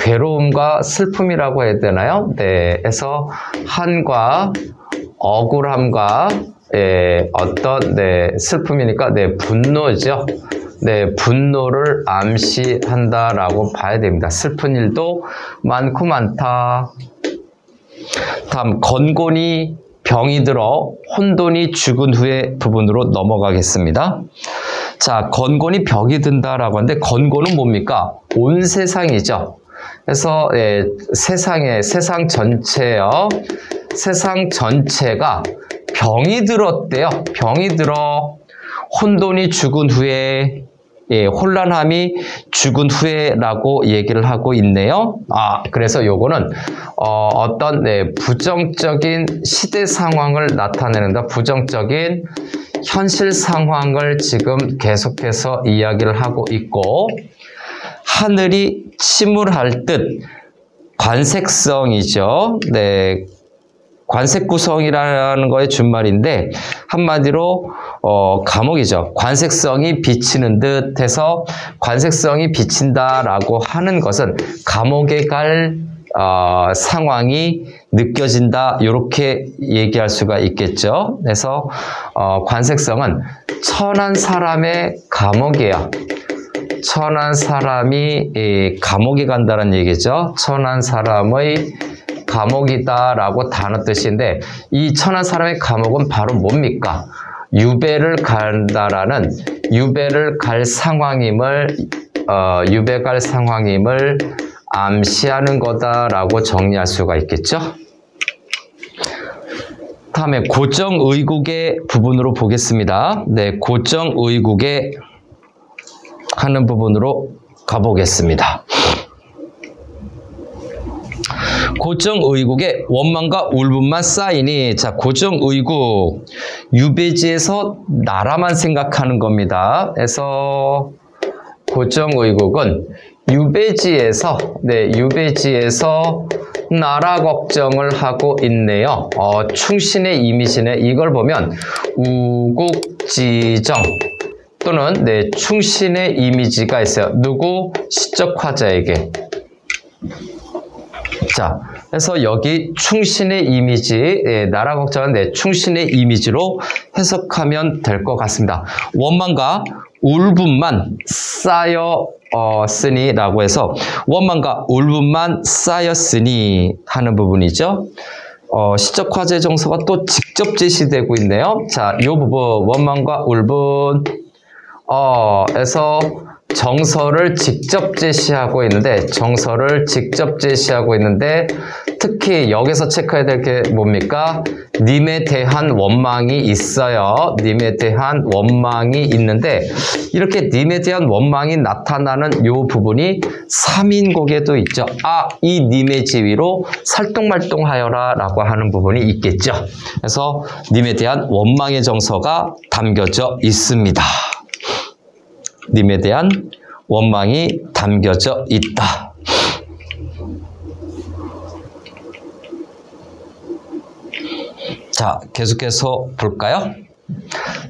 괴로움과 슬픔이라고 해야 되나요? 네, 그래서 한과 억울함과 어떤 슬픔이니까 분노죠. 네, 분노를 암시한다라고 봐야 됩니다. 슬픈 일도 많고 많다. 다음 건곤이 병이 들어 혼돈이 죽은 후의 부분으로 넘어가겠습니다. 자, 건곤이 벽이 든다라고 하는데 건곤은 뭡니까? 온 세상이죠. 그래서 세상 전체요. 세상 전체가 병이 들었대요. 병이 들어 혼돈이 죽은 후에 혼란함이 죽은 후에라고 얘기를 하고 있네요. 그래서 요거는 어떤 부정적인 시대 상황을 나타내는다. 부정적인 현실 상황을 지금 계속해서 이야기를 하고 있고 하늘이 침울할 듯 관색성이죠. 네. 관색구성이라는 거의 준말인데 한마디로 감옥이죠. 관색성이 비치는 듯 해서 관색성이 비친다라고 하는 것은 감옥에 갈 상황이 느껴진다 이렇게 얘기할 수가 있겠죠. 그래서 관색성은 천한 사람의 감옥이에요. 천한 사람이 감옥에 간다는 얘기죠. 천한 사람의 감옥이다라고 단어 뜻인데 이 천한 사람의 감옥은 바로 뭡니까? 유배를 간다라는 유배를 갈 상황임을 암시하는 거다라고 정리할 수가 있겠죠. 다음에 고정의국의 부분으로 보겠습니다. 네, 고정의국의 하는 부분으로 가보겠습니다. 고정의국에 원망과 울분만 쌓이니, 자, 고정의국, 유배지에서 나라만 생각하는 겁니다. 그래서 고정의국은 유배지에서 나라 걱정을 하고 있네요. 충신의 이미지네. 이걸 보면 우국지정 또는 충신의 이미지가 있어요. 누구? 시적 화자에게. 자, 그래서 여기 충신의 이미지, 나라 걱정은 충신의 이미지로 해석하면 될 것 같습니다. 원망과 울분만 쌓였으니 라고 해서 원망과 울분만 쌓였으니 하는 부분이죠. 시적 화제 정서가 또 직접 제시되고 있네요. 자, 이 부분 원망과 울분 에서 정서를 직접 제시하고 있는데 특히 여기서 체크해야 될 게 뭡니까? 님에 대한 원망이 있어요. 님에 대한 원망이 있는데 이렇게 님에 대한 원망이 나타나는 요 부분이 3인곡에도 있죠. 이 님의 지위로 살동말동하여라 라고 하는 부분이 있겠죠. 그래서 님에 대한 원망의 정서가 담겨져 있습니다. 님에 대한 원망이 담겨져 있다. 자, 계속해서 볼까요?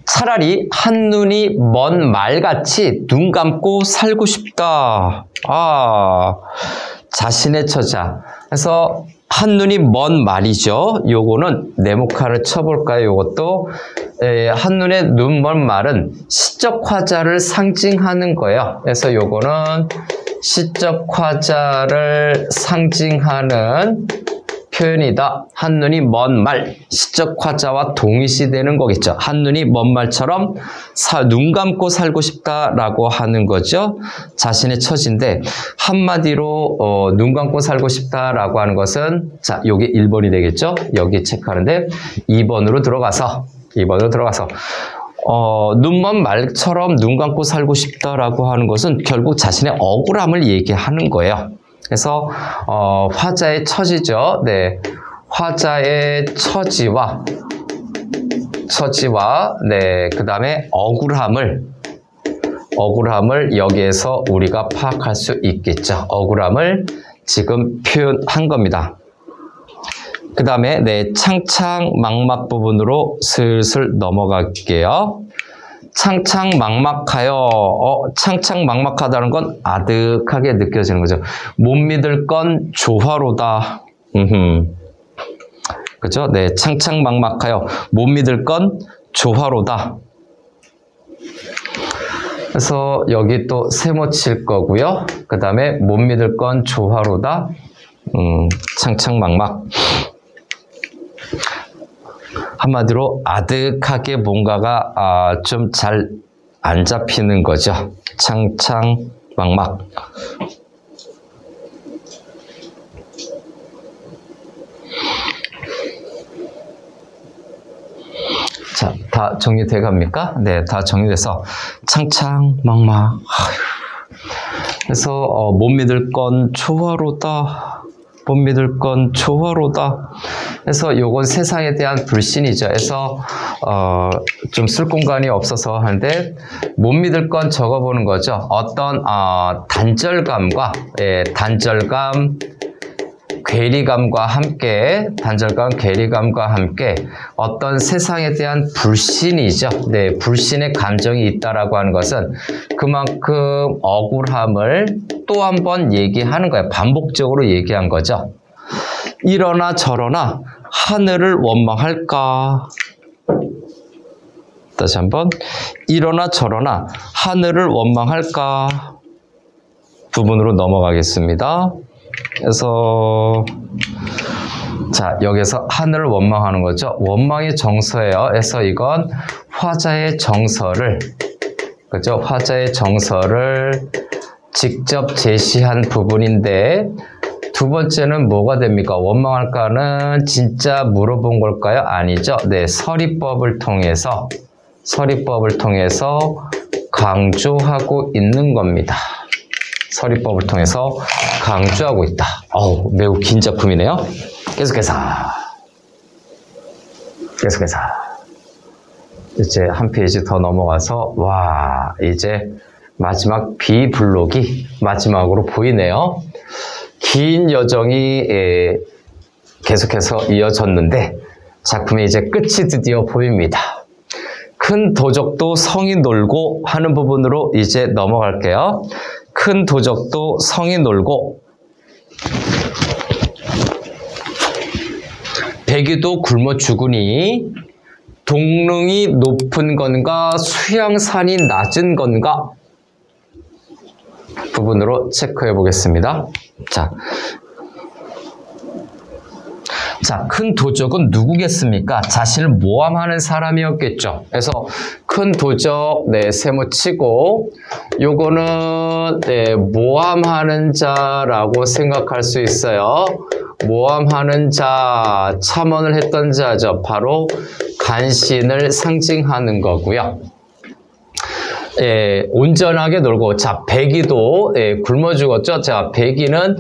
차라리 한눈이 먼 말같이 눈 감고 살고 싶다. 자신의 처자. 그래서 한눈이 먼 말이죠. 요거는 네모칸을 쳐볼까요? 요것도 한눈에 눈 먼 말은 시적 화자를 상징하는 거예요. 그래서 요거는 시적 화자를 상징하는 표현이다. 한눈이 먼 말, 시적 화자와 동일시되는 거겠죠. 한눈이 먼 말처럼 눈 감고 살고 싶다라고 하는 거죠. 자신의 처지인데 한마디로 눈 감고 살고 싶다라고 하는 것은 자, 요게 1번이 되겠죠. 여기 체크하는데 2번으로 들어가서 눈 먼 말처럼 눈 감고 살고 싶다라고 하는 것은 결국 자신의 억울함을 얘기하는 거예요. 그래서 화자의 처지죠. 네, 화자의 처지와 그 다음에 억울함을 여기에서 우리가 파악할 수 있겠죠. 억울함을 지금 표현한 겁니다. 그 다음에 창창 망막 부분으로 슬슬 넘어갈게요. 창창막막하여. 창창막막하다는 건 아득하게 느껴지는 거죠. 못 믿을 건 조화로다. 그죠? 네, 창창막막하여. 못 믿을 건 조화로다. 그래서 여기 또 세모 칠 거고요. 그 다음에 못 믿을 건 조화로다. 창창막막. 한마디로 아득하게 뭔가가 좀 잘 안 잡히는 거죠. 창창막막. 자, 다 정리돼 갑니까? 네, 다 정리돼서 창창막막. 그래서 못 믿을 건 조화로다. 못 믿을 건 조화로다. 그래서 요건 세상에 대한 불신이죠. 그래서 좀 쓸 공간이 없어서 하는데 못 믿을 건 적어보는 거죠. 어떤 단절감과 단절감, 괴리감과 함께 어떤 세상에 대한 불신이죠. 네, 불신의 감정이 있다라고 하는 것은 그만큼 억울함을 또 한 번 얘기하는 거예요. 반복적으로 얘기한 거죠. 이러나 저러나 하늘을 원망할까? 다시 한번. 이러나 저러나 하늘을 원망할까? 부분으로 넘어가겠습니다. 그래서 자, 여기서 하늘을 원망하는 거죠. 원망의 정서예요. 그래서 이건 화자의 정서를, 그죠? 화자의 정서를 직접 제시한 부분인데, 두 번째는 뭐가 됩니까? 원망할까는 진짜 물어본 걸까요? 아니죠. 네, 서리법을 통해서 강조하고 있는 겁니다. 서리법을 통해서 강조하고 있다. 매우 긴 작품이네요. 계속해서 이제 한 페이지 더 넘어가서 와, 이제 마지막 B블록이 마지막으로 보이네요. 긴 여정이 계속해서 이어졌는데 작품의 이제 끝이 드디어 보입니다. 큰 도적도 성이 놀고 하는 부분으로 이제 넘어갈게요. 큰 도적도 성이 놀고 백이도 굶어 죽으니 동릉이 높은 건가 수양산이 낮은 건가 부분으로 체크해 보겠습니다. 자, 큰 도적은 누구겠습니까? 자신을 모함하는 사람이었겠죠. 그래서 큰 도적, 네, 세모 치고 요거는 네, 모함하는 자라고 생각할 수 있어요. 모함하는 자, 참언을 했던 자죠. 바로 간신을 상징하는 거고요. 온전하게 놀고, 자, 백이도 굶어 죽었죠. 자, 백이는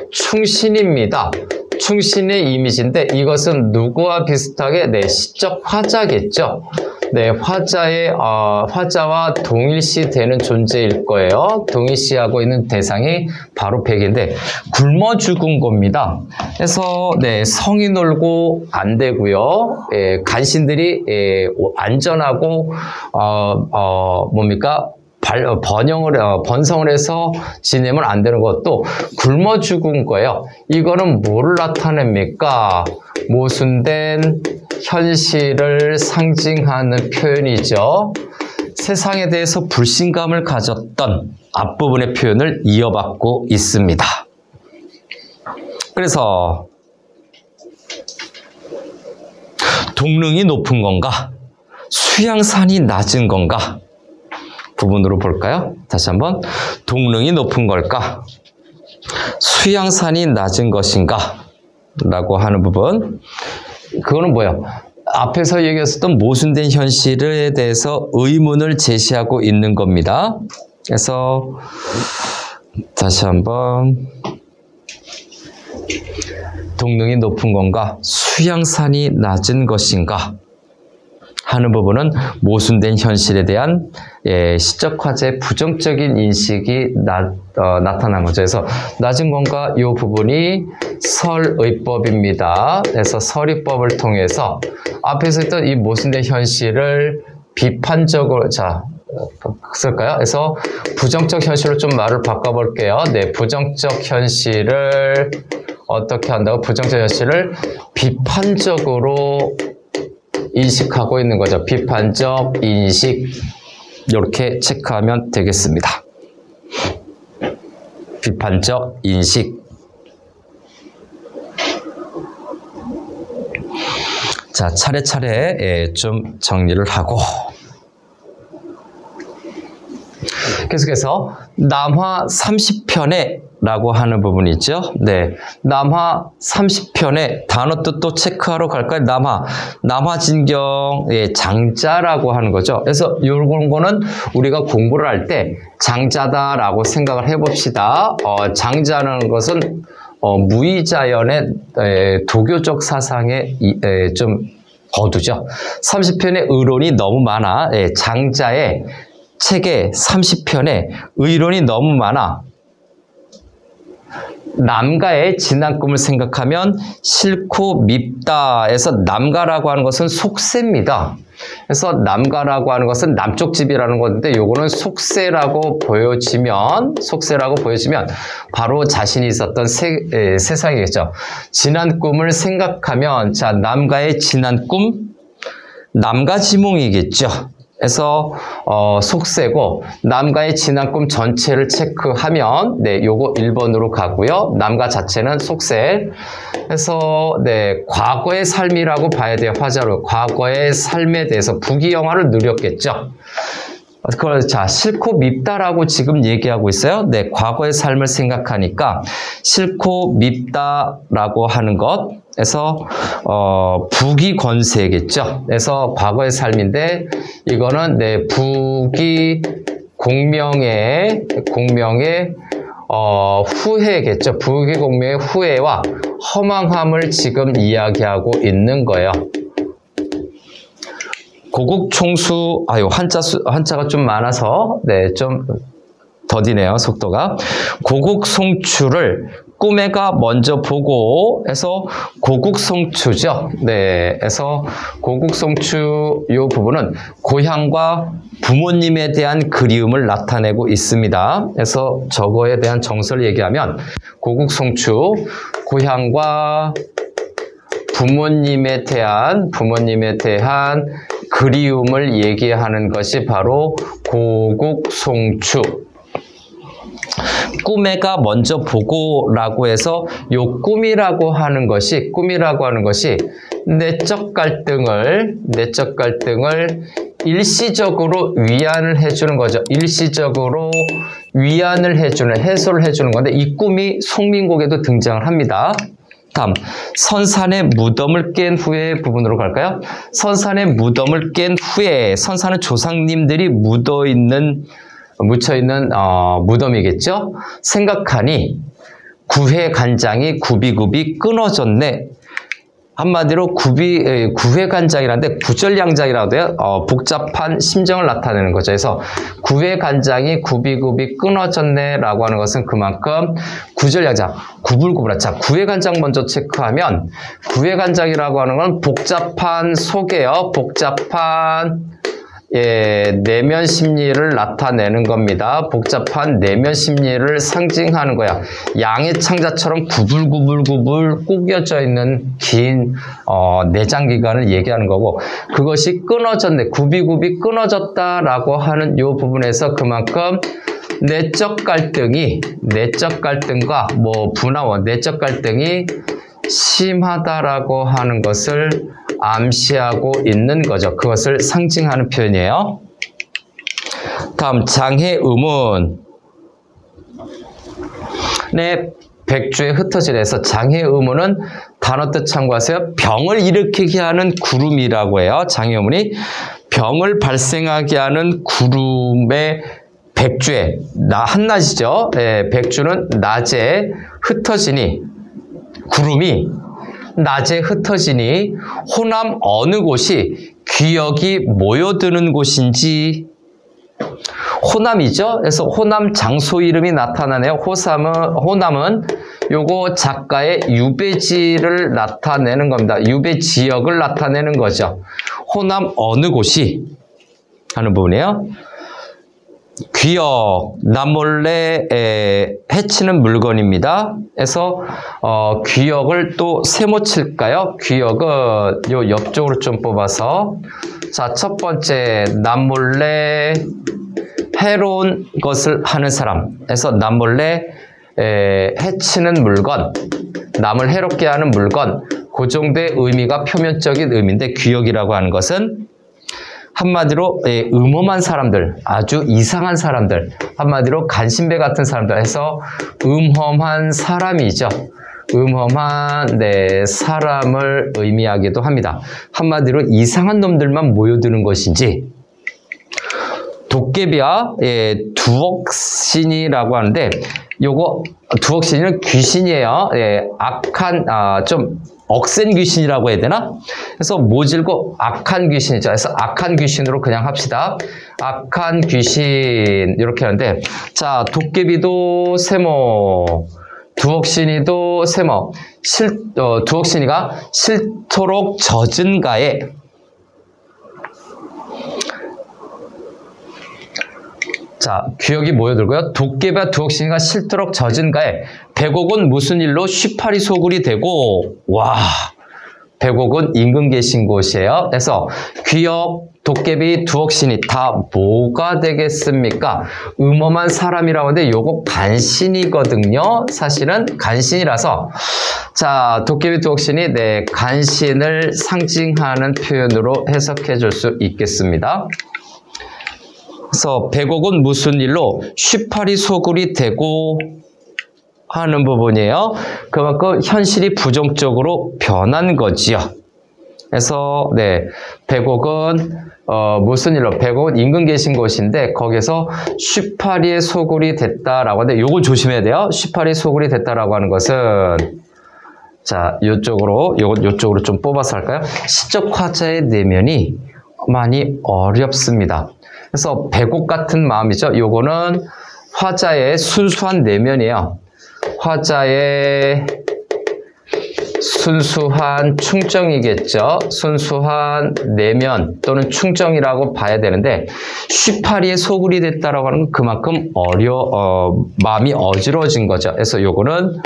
충신입니다. 충신의 이미지인데 이것은 누구와 비슷하게 시적 화자겠죠. 네, 화자와 동일시되는 존재일 거예요. 동일시하고 있는 대상이 바로 백인데 굶어 죽은 겁니다. 그래서 성이 놀고 안 되고요. 간신들이 안전하고 번성을 해서 지내면 안 되는 것도 굶어 죽은 거예요. 이거는 뭐를 나타냅니까? 모순된 현실을 상징하는 표현이죠. 세상에 대해서 불신감을 가졌던 앞부분의 표현을 이어받고 있습니다. 그래서 동릉이 높은 건가? 수양산이 낮은 건가? 부분으로 볼까요? 다시 한번. 동릉이 높은 걸까? 수양산이 낮은 것인가? 라고 하는 부분. 그거는 뭐예요? 앞에서 얘기했었던 모순된 현실에 대해서 의문을 제시하고 있는 겁니다. 그래서 다시 한번. 동릉이 높은 건가? 수양산이 낮은 것인가? 하는 부분은 모순된 현실에 대한 시적 화제의 부정적인 인식이 나타난 거죠. 그래서 낮은 건가? 이 부분이 설의법입니다. 그래서 설의법을 통해서 앞에서 했던 이 모순된 현실을 비판적으로, 자, 쓸까요? 그래서 부정적 현실로 좀 말을 바꿔볼게요. 네, 부정적 현실을 어떻게 한다고? 부정적 현실을 비판적으로 인식하고 있는 거죠. 비판적 인식. 이렇게 체크하면 되겠습니다. 비판적 인식. 자, 차례차례 좀 정리를 하고 계속해서 남화 30편에 라고 하는 부분이 있죠. 네, 남화 30편에 단어 뜻도 체크하러 갈까요? 남화진경 장자라고 하는 거죠. 그래서 이런 거는 우리가 공부를 할 때 장자다라고 생각을 해봅시다. 장자라는 것은 무의자연의 도교적 사상에 좀 거두죠. 30편의 의론이 너무 많아. 장자의 책의 30편에 의론이 너무 많아. 남가의 지난 꿈을 생각하면 싫고 밉다에서 남가라고 하는 것은 속세입니다. 그래서 남가라고 하는 것은 남쪽 집이라는 건데 요거는 속세라고 보여지면 바로 자신이 있었던 세상이겠죠. 지난 꿈을 생각하면 자 남가의 지난 꿈 남가지몽이겠죠. 그래서 속세고 남가의 지난 꿈 전체를 체크하면 네, 요거 1번으로 가고요. 남가 자체는 속세. 그래서 네, 과거의 삶이라고 봐야 돼요. 화자로 과거의 삶에 대해서 부귀영화를 누렸겠죠. 그걸 자 싫고 밉다라고 지금 얘기하고 있어요. 네, 과거의 삶을 생각하니까 싫고 밉다라고 하는 것. 그래서 부귀 권세겠죠. 그래서 과거의 삶인데 이거는 네, 부귀 공명의 후회겠죠. 부귀 공명의 후회와 허망함을 지금 이야기하고 있는 거예요. 고국총수, 한자가 좀 많아서, 네, 좀 더디네요, 속도가. 고국송추를 꿈에가 먼저 보고 해서 고국송추죠. 네, 해서 고국송추 이 부분은 고향과 부모님에 대한 그리움을 나타내고 있습니다. 그래서 저거에 대한 정서를 얘기하면 고국송추, 고향과 부모님에 대한 그리움을 얘기하는 것이 바로 고국송추. 꿈에가 먼저 보고라고 해서 요 꿈이라고 하는 것이 내적 갈등을 일시적으로 위안을 해주는 거죠. 일시적으로 위안을 해주는, 해소를 해주는 건데 이 꿈이 송민곡에도 등장을 합니다. 다음, 선산의 무덤을 깬 후에 부분으로 갈까요? 선산의 무덤을 깬 후에, 선산은 조상님들이 묻혀있는 무덤이겠죠? 생각하니 구회간장이 굽이굽이 끊어졌네. 한마디로 구회간장이라는데 구절양장이라고 해요. 복잡한 심정을 나타내는 거죠. 그래서 구회간장이 굽이굽이 끊어졌네 라고 하는 것은 그만큼 구절양장, 구불구불한. 자, 구회간장 먼저 체크하면 구회간장이라고 하는 건 복잡한 속에요. 복잡한 내면 심리를 나타내는 겁니다. 복잡한 내면 심리를 상징하는 거야. 양의 창자처럼 구불구불구불 꾸겨져 있는 긴 내장기관을 얘기하는 거고 그것이 끊어졌네. 굽이굽이 끊어졌다라고 하는 이 부분에서 그만큼 내적 갈등과 분화원, 내적 갈등이 심하다라고 하는 것을 암시하고 있는 거죠. 그것을 상징하는 표현이에요. 다음 장해음은 네, 백주에 흩어지래서 장해음은 단어 뜻 참고하세요. 병을 일으키게 하는 구름이라고 해요. 장해음이 병을 발생하게 하는 구름의 백주에 한낮이죠. 네, 백주는 낮에 흩어지니 구름이 낮에 흩어지니 호남 어느 곳이 귀역이 모여드는 곳인지 호남이죠. 그래서 호남 장소 이름이 나타나네요. 호남은 요거 작가의 유배지를 나타내는 겁니다. 유배 지역을 나타내는 거죠. 호남 어느 곳이 하는 부분이에요. 귀역, 남몰래 해치는 물건입니다. 그래서 귀역을 또 세모칠까요? 귀역은 요 옆쪽으로 좀 뽑아서, 자, 첫 번째 남몰래 해로운 것을 하는 사람. 그래서 남몰래 해치는 물건, 남을 해롭게 하는 물건, 그 정도의 의미가 표면적인 의미인데, 귀역이라고 하는 것은 한마디로 음험한 사람들, 아주 이상한 사람들, 한마디로 간신배 같은 사람들 해서 음험한 사람이죠. 음험한 사람을 의미하기도 합니다. 한마디로 이상한 놈들만 모여드는 것인지, 도깨비와 두억신이라고 하는데, 요거 두억신은 귀신이에요. 악한, 좀 억센 귀신이라고 해야 되나? 그래서 모질고 악한 귀신이죠. 그래서 악한 귀신으로 그냥 합시다. 악한 귀신 이렇게 하는데, 자, 도깨비도 세모, 두억신이도 세모, 두억신이가 싫도록 젖은 가에, 자, 귀역이 모여들고요. 도깨비와 두억신이가 싫도록 젖은 가에 백옥은 무슨 일로 쉬파리 소굴이 되고, 와, 백옥은 인근 계신 곳이에요. 그래서 귀역, 도깨비, 두억신이 다 뭐가 되겠습니까? 음험한 사람이라고 하는데 요거 간신이거든요. 사실은 간신이라서, 자, 도깨비, 두억신이 간신을 상징하는 표현으로 해석해 줄 수 있겠습니다. 그래서 백옥은 무슨 일로 쉬파리 소굴이 되고 하는 부분이에요. 그만큼 현실이 부정적으로 변한 거지요. 그래서 백옥은 무슨 일로, 백옥은 인근 계신 곳인데 거기서 쉬파리의 소굴이 됐다라고 하는데 요거 조심해야 돼요. 쉬파리 소굴이 됐다라고 하는 것은, 자, 요쪽으로 좀 뽑아서 할까요? 시적 화자의 내면이 많이 어렵습니다. 그래서 백옥 같은 마음이죠. 요거는 화자의 순수한 내면이에요. 화자의 순수한 충정이겠죠. 순수한 내면 또는 충정이라고 봐야 되는데, 쉬파리의 소굴이 됐다라고 하는 건 그만큼 마음이 어지러워진 거죠. 그래서 요거는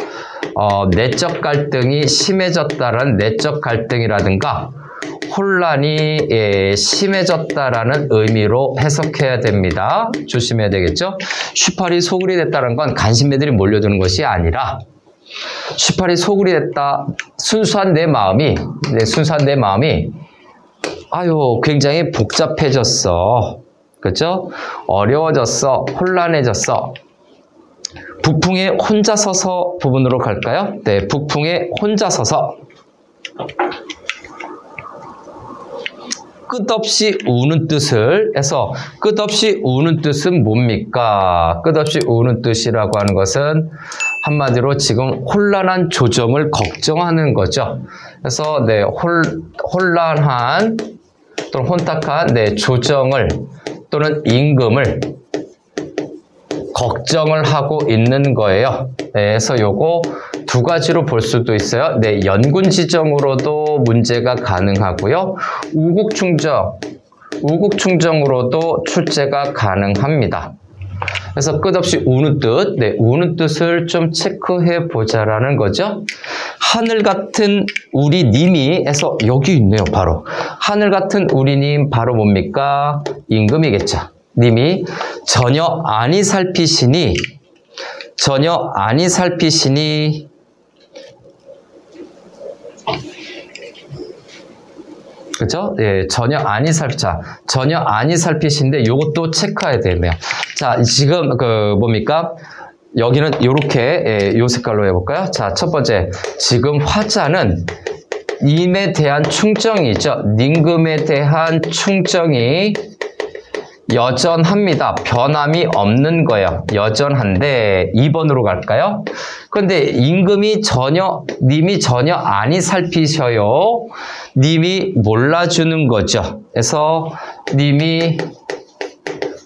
내적 갈등이 심해졌다라는 내적 갈등이라든가 혼란이 심해졌다라는 의미로 해석해야 됩니다. 조심해야 되겠죠? 쉬파리 소굴이 됐다는 건 간신배들이 몰려드는 것이 아니라, 쉬파리 소굴이 됐다, 순수한 내 마음이 아유 굉장히 복잡해졌어. 그렇죠? 어려워졌어. 혼란해졌어. 북풍에 혼자 서서 부분으로 갈까요? 네, 북풍에 혼자 서서 끝없이 우는 뜻을 해서, 끝없이 우는 뜻은 뭡니까? 끝없이 우는 뜻이라고 하는 것은 한마디로 지금 혼란한 조정을 걱정하는 거죠. 그래서 혼란한 또는 혼탁한 조정을 또는 임금을 걱정을 하고 있는 거예요. 그래서 요거 두 가지로 볼 수도 있어요. 연군 지정으로도 문제가 가능하고요. 우국충정으로도 출제가 가능합니다. 그래서 끝없이 우는 뜻, 우는 뜻을 좀 체크해 보자라는 거죠. 하늘 같은 우리 님이 해서 여기 있네요. 바로 하늘 같은 우리 님, 바로 뭡니까? 임금이겠죠. 님이 전혀 아니 살피시니 그죠? 전혀 아니 살피신데 요것도 체크해야 되네요. 자, 지금 뭡니까? 여기는 이렇게 요 색깔로 해볼까요? 자, 첫 번째, 지금 화자는 님에 대한 충정이죠. 임금에 대한 충정이 여전합니다. 변함이 없는 거예요. 여전한데 2번으로 갈까요? 그런데 임금이 님이 전혀 아니 살피셔요. 님이 몰라주는 거죠. 그래서 님이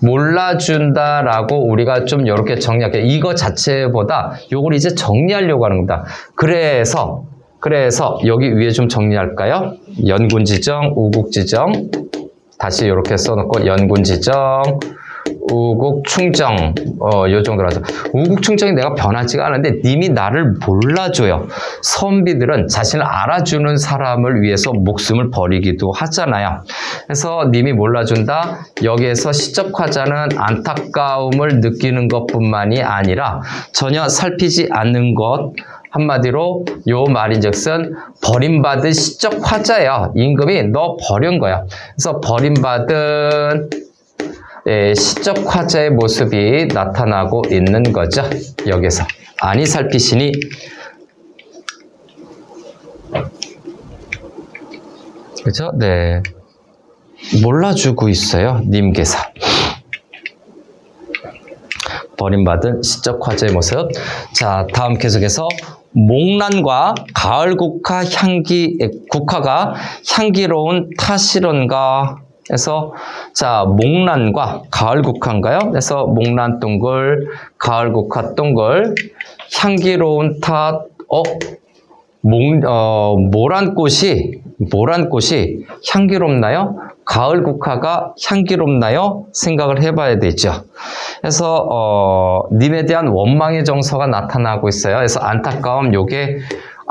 몰라준다라고 우리가 좀 이렇게 정리할게요. 이거 자체보다 요걸 이제 정리하려고 하는 겁니다. 그래서 여기 위에 좀 정리할까요? 연군지정, 우국지정. 다시 이렇게 써놓고 연군지정, 우국충정, 요 정도로 하죠. 우국충정이 내가 변하지가 않은데 님이 나를 몰라줘요. 선비들은 자신을 알아주는 사람을 위해서 목숨을 버리기도 하잖아요. 그래서 님이 몰라준다. 여기에서 시적화자는 안타까움을 느끼는 것뿐만이 아니라 전혀 살피지 않는 것, 한마디로 요 말인즉슨 버림받은 시적 화자야. 임금이 너 버린 거야. 그래서 버림받은 시적 화자의 모습이 나타나고 있는 거죠. 여기서 아니 살피시니 그죠? 네, 몰라주고 있어요. 님께서. 버림받은 시적 화자의 모습. 자, 다음 계속해서 목란과 가을 국화가 향기로운 탓이론가 해서 자, 목란과 가을 국화인가요? 그래서 목란 동글, 가을 국화 동글, 향기로운 탓, 모란 꽃이 향기롭나요? 가을 국화가 향기롭나요? 생각을 해봐야 되죠. 그래서 님에 대한 원망의 정서가 나타나고 있어요. 그래서 안타까움, 요게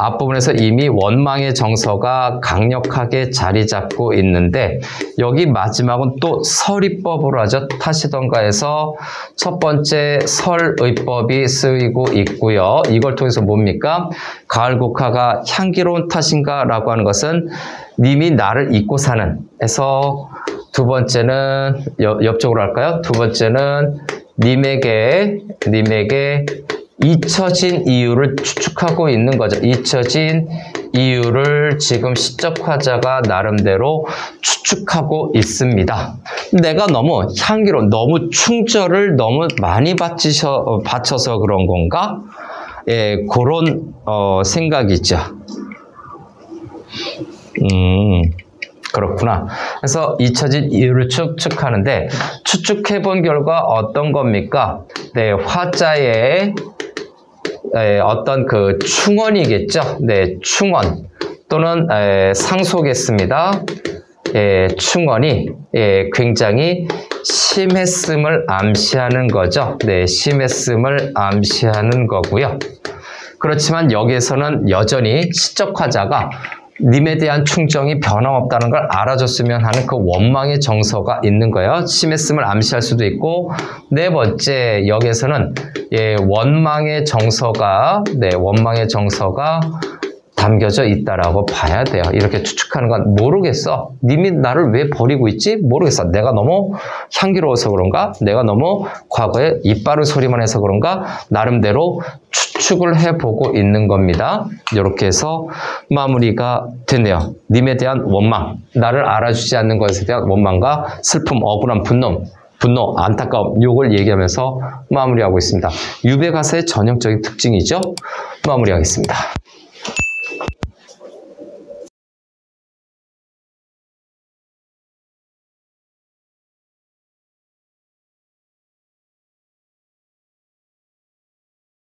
앞부분에서 이미 원망의 정서가 강력하게 자리 잡고 있는데 여기 마지막은 또 설의법으로 하죠. 탓이던가에서 첫 번째 설의법이 쓰이고 있고요. 이걸 통해서 뭡니까? 가을 국화가 향기로운 탓인가 라고 하는 것은 님이 나를 잊고 사는 에서 두 번째는 옆쪽으로 할까요? 두 번째는 님에게 잊혀진 이유를 추측하고 있는 거죠. 잊혀진 이유를 지금 시적 화자가 나름대로 추측하고 있습니다. 내가 너무 향기로, 너무 충절을 너무 많이 바쳐서 그런 건가? 예, 그런 생각이죠. 그렇구나. 그래서 잊혀진 이유를 추측하는데 추측해본 결과 어떤 겁니까? 네, 화자의 어떤 그 충언이겠죠. 네, 충언 또는 상소겠습니다. 충언이 굉장히 심했음을 암시하는 거죠. 네, 심했음을 암시하는 거고요. 그렇지만 여기에서는 여전히 시적 화자가 님에 대한 충정이 변함없다는 걸 알아줬으면 하는 그 원망의 정서가 있는 거예요. 심했음을 암시할 수도 있고, 네 번째 여기에서는 원망의 정서가 담겨져 있다라고 봐야 돼요. 이렇게 추측하는 건 모르겠어. 님이 나를 왜 버리고 있지? 모르겠어. 내가 너무 향기로워서 그런가? 내가 너무 과거에 입 바른 소리만 해서 그런가? 나름대로 추측을 해보고 있는 겁니다. 이렇게 해서 마무리가 됐네요. 님에 대한 원망, 나를 알아주지 않는 것에 대한 원망과 슬픔, 억울한 분노, 안타까움, 요걸 얘기하면서 마무리하고 있습니다. 유배 가사의 전형적인 특징이죠. 마무리하겠습니다.